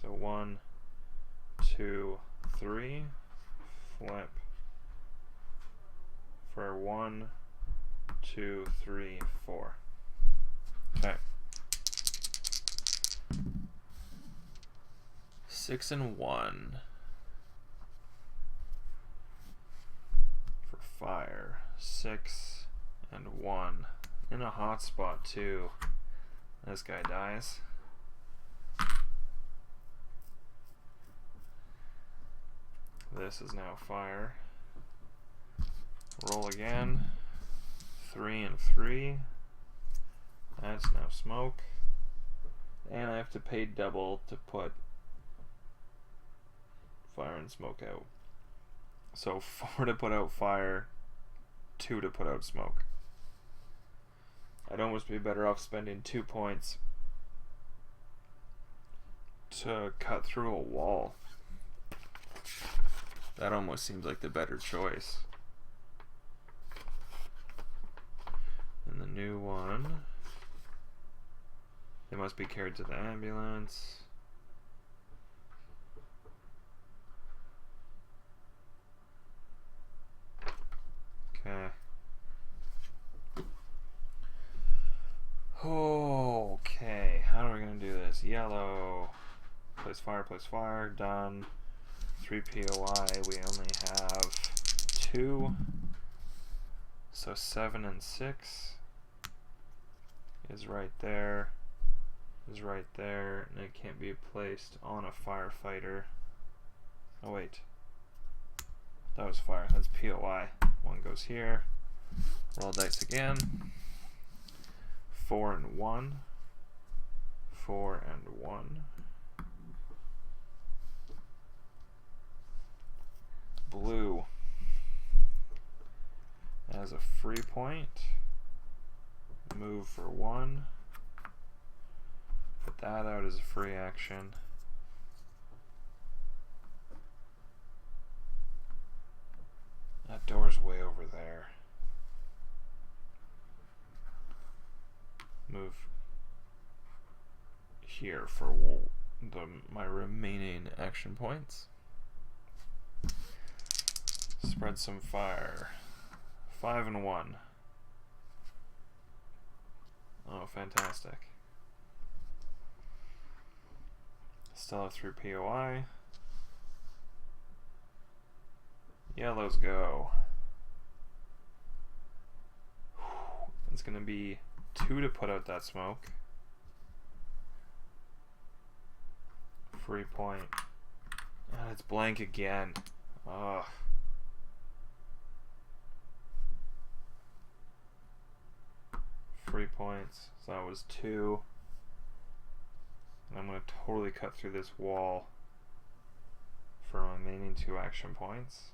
So 1, 2, 3. Flip. For 1, 2, 3, 4. Okay. 6 and 1. Fire. 6 and 1. In a hot spot too. This guy dies. This is now fire. Roll again. 3 and 3. That's now smoke. And I have to pay double to put fire and smoke out. So 4 to put out fire, 2 to put out smoke. I'd almost be better off spending 2 points to cut through a wall. That almost seems like the better choice. And the new one, they must be carried to the ambulance. Okay. Okay, how are we gonna do place fire, done. 3 POI, we only have 2. So 7 and 6 is right there, and it can't be placed on a firefighter. Oh wait, that was fire, that's POI. 1 goes here, roll dice again. 4 and 1, 4 and 1. Blue as a free point, move for 1, put that out as a free action. That door's way over there. Move here for my remaining action points. Spread some fire. 5 and 1. Oh, fantastic. Still have 3 POI. Yellows go. It's gonna be 2 to put out that smoke. Free point. And it's blank again. Ugh. Free points. So that was 2. And I'm going to totally cut through this wall for my remaining 2 action points.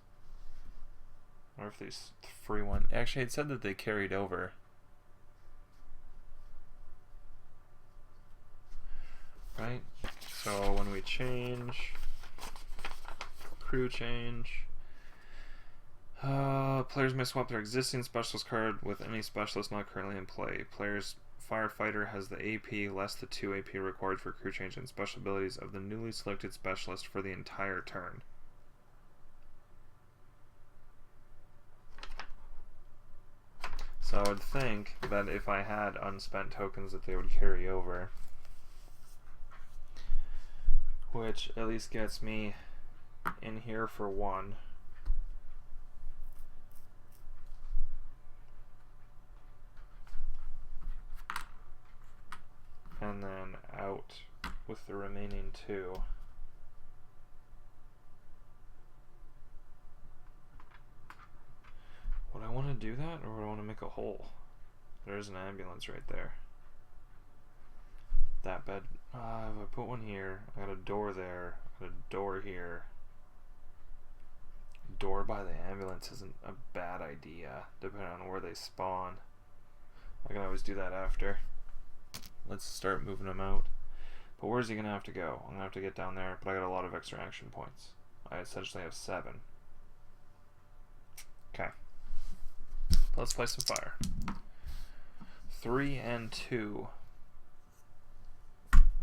I wonder if these free one. Actually, it said that they carried over. Right? So when we change, crew change, players may swap their existing specialist card with any specialist not currently in play. Player's firefighter has the AP less the 2 AP required for crew change and special abilities of the newly selected specialist for the entire turn. So I would think that if I had unspent tokens that they would carry over, which at least gets me in here for 1. And then out with the remaining 2. Would I want to do that, or would I want to make a hole? There's an ambulance right there. That bed. If I put one here, I got a door there, I got a door here. Door by the ambulance isn't a bad idea, depending on where they spawn. I can always do that after. Let's start moving them out. But where's he going to have to go? I'm going to have to get down there, but I got a lot of extra action points. I essentially have 7. Okay. Let's play some fire. 3 and 2.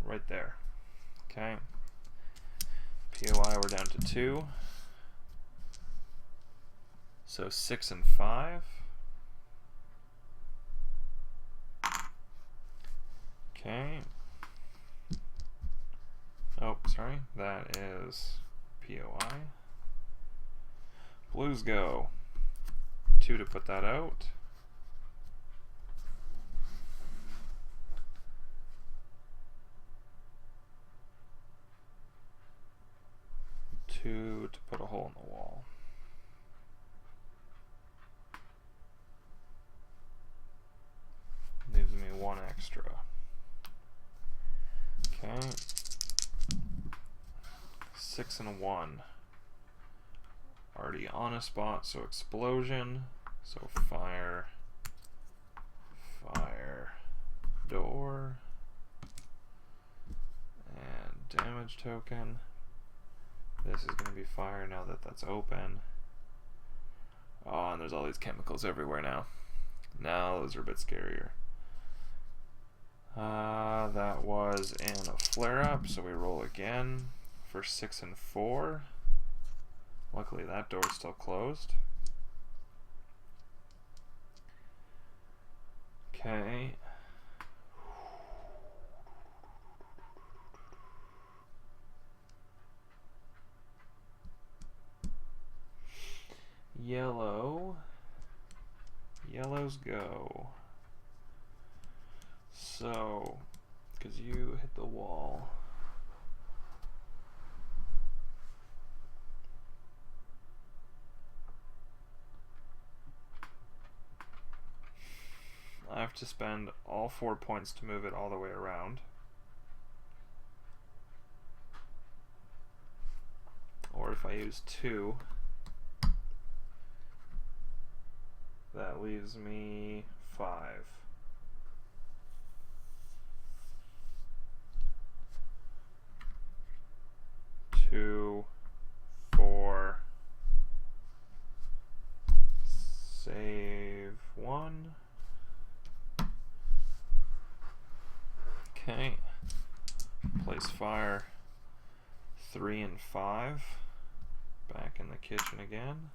Right there. Okay. POI, we're down to 2. So 6 and 5. Okay. Oh, sorry. That is POI. Blues go. 2 to put that out. To put a hole in the wall. Leaves me 1 extra. Okay. 6 and 1. Already on a spot, so explosion. So fire. Fire. Door. And damage token. This is going to be fire now that that's open. Oh, and there's all these chemicals everywhere now. Now those are a bit scarier. That was in a flare-up, so we roll again for 6 and 4. Luckily that door's still closed. Okay. Yellows go. So, because you hit the wall. I have to spend all 4 points to move it all the way around. Or if I use 2, that leaves me 5. 2, 4, save 1. Okay, place fire 3 and 5, back in the kitchen again.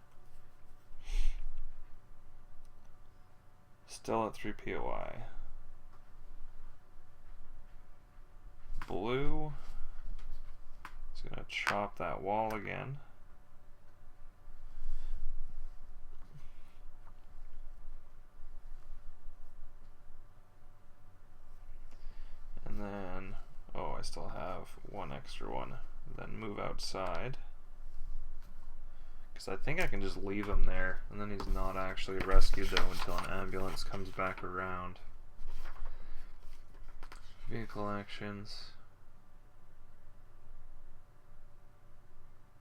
Still at 3 POI. Blue is going to chop that wall again. And then, oh, I still have 1 extra one. Then move outside. Because I think I can just leave him there, and then he's not actually rescued though until an ambulance comes back around. Vehicle actions.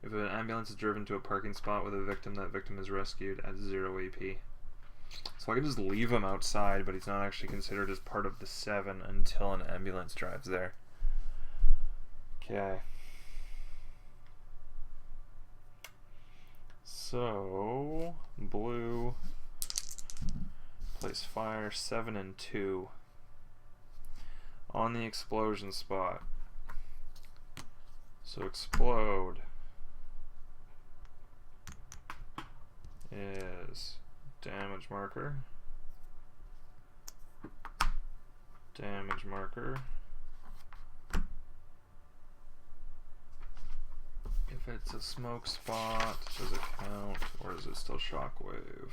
If an ambulance is driven to a parking spot with a victim, that victim is rescued at 0 AP. So I can just leave him outside, but he's not actually considered as part of the 7 until an ambulance drives there. Okay. So, blue, place fire 7 and 2 on the explosion spot. So explode is damage marker, damage marker. If it's a smoke spot, does it count, or is it still shockwave?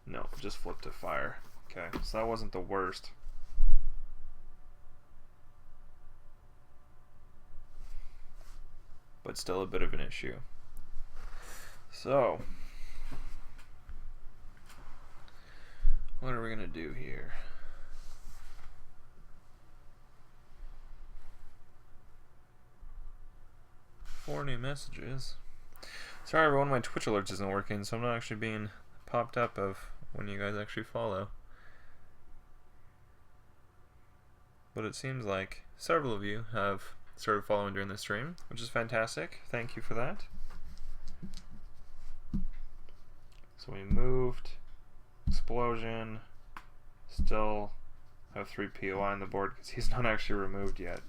No, just flip to fire. Okay, so that wasn't the worst. But still a bit of an issue. So, what are we gonna do here? Four new messages. Sorry everyone, my Twitch alerts isn't working, so I'm not actually being popped up of when you guys actually follow. But it seems like several of you have started following during the stream, which is fantastic. Thank you for that. So we moved, explosion, still have 3 POI on the board because he's not actually removed yet.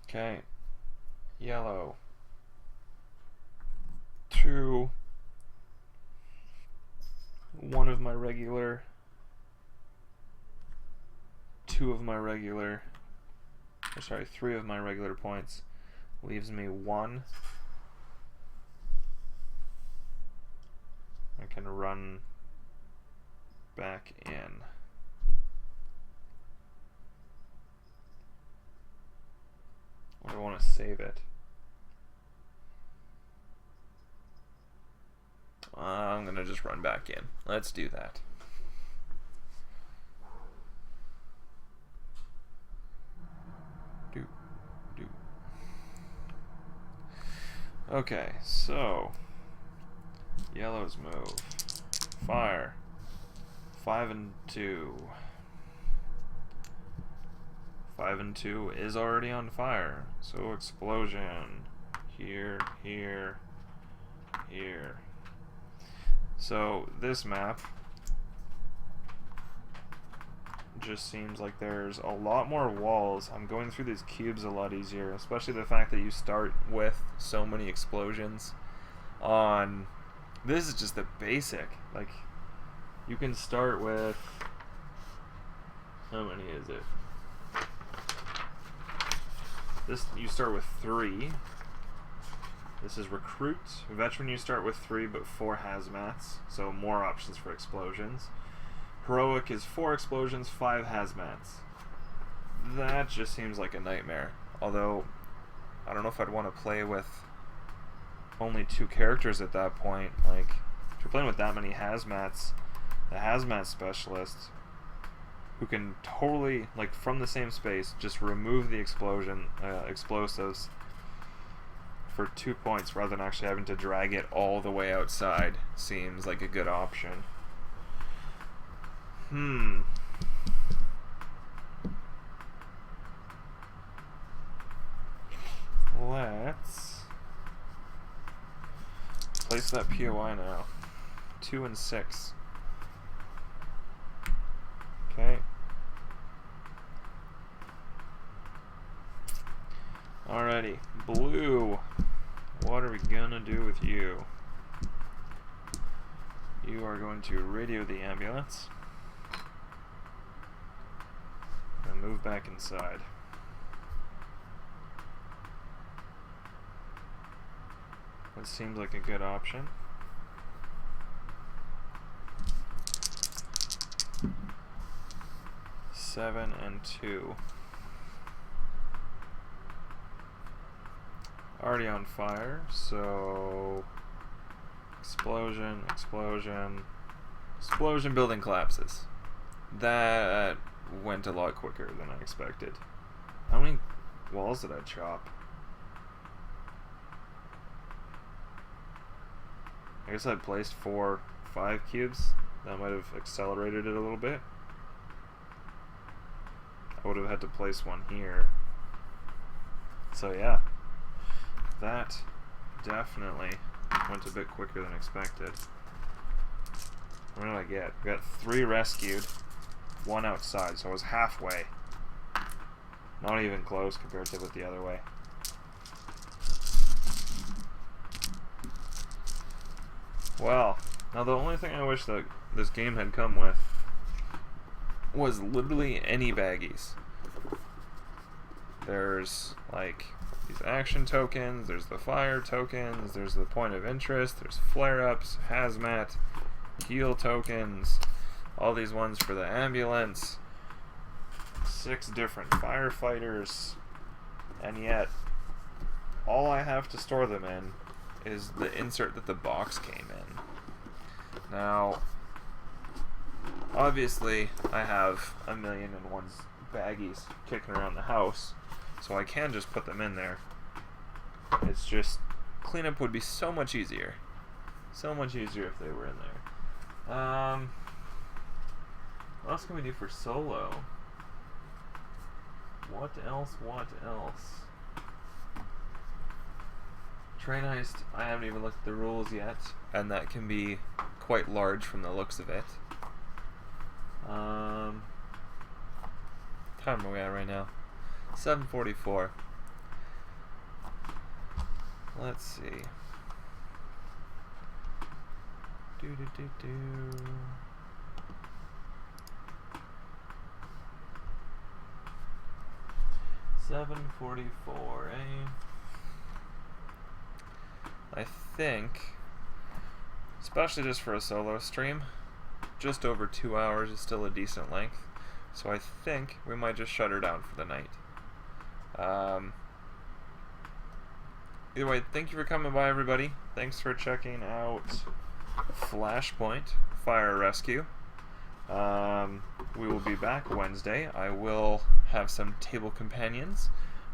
Okay. Yellow. 2. 1 of my regular. 2 of my regular. Or sorry, 3 of my regular points. Leaves me 1. I can run back in. Or I want to save it. I'm going to just run back in. Let's do that. Okay, so yellows move. Fire. 5 and 2. 5 and 2 is already on fire. So explosion. Here, here, here. So this map just seems like there's a lot more walls. I'm going through these cubes a lot easier, especially the fact that you start with so many explosions on. This is just the basic. Like, you can start with, how many is it? This, you start with 3. This is Recruit. Veteran, you start with 3 but 4 hazmats, so more options for explosions. Heroic is 4 explosions, 5 hazmats. That just seems like a nightmare. Although, I don't know if I'd want to play with only 2 characters at that point. Like, if you're playing with that many hazmats, the hazmat specialist, who can totally, like, from the same space, just remove the explosives for 2 points rather than actually having to drag it all the way outside, seems like a good option. Let's place that POI now. 2 and 6. Okay. Alrighty. Blue. What are we gonna do with you? You are going to radio the ambulance and move back inside. That seems like a good option. Seven and 2. Already on fire, so explosion, explosion, explosion, building collapses. That went a lot quicker than I expected. How many walls did I chop? I guess I placed 4, 5 cubes. That might have accelerated it a little bit. I would have had to place one here. So yeah, that definitely went a bit quicker than expected. What did I get? I got 3 rescued, 1 outside, so I was halfway. Not even close compared to with the other way. Well, now the only thing I wish that this game had come with was literally any baggies. There's like these action tokens, there's the fire tokens, there's the point of interest, there's flare-ups, hazmat, heal tokens, all these ones for the ambulance, 6 different firefighters, and yet all I have to store them in is the insert that the box came in. Now, obviously, I have 1,000,001 baggies kicking around the house, so I can just put them in there. It's just, cleanup would be so much easier. So much easier if they were in there. What else can we do for solo? What else? What else? Train heist, I haven't even looked at the rules yet, and that can be quite large from the looks of it. What time are we at right now? 7:44. Let's see. Do. 7:44, eh? I think, especially just for a solo stream, just over 2 hours is still a decent length. So I think we might just shut her down for the night. Either way, thank you for coming by, everybody. Thanks for checking out Flashpoint Fire Rescue. We will be back Wednesday. I will have some table companions.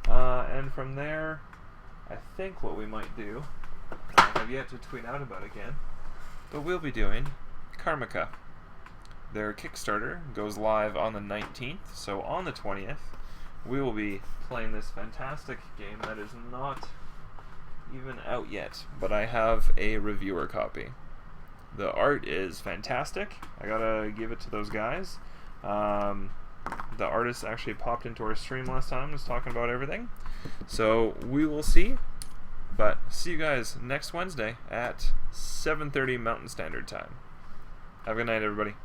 And from there, I think what we might do, I have yet to tweet out about again, but we'll be doing Karmika. Their Kickstarter goes live on the 19th, so on the 20th, we will be playing this fantastic game that is not even out yet, but I have a reviewer copy. The art is fantastic. I gotta give it to those guys. The artist actually popped into our stream last time, was talking about everything. So we will see. But see you guys next Wednesday at 7:30 Mountain Standard Time. Have a good night, everybody.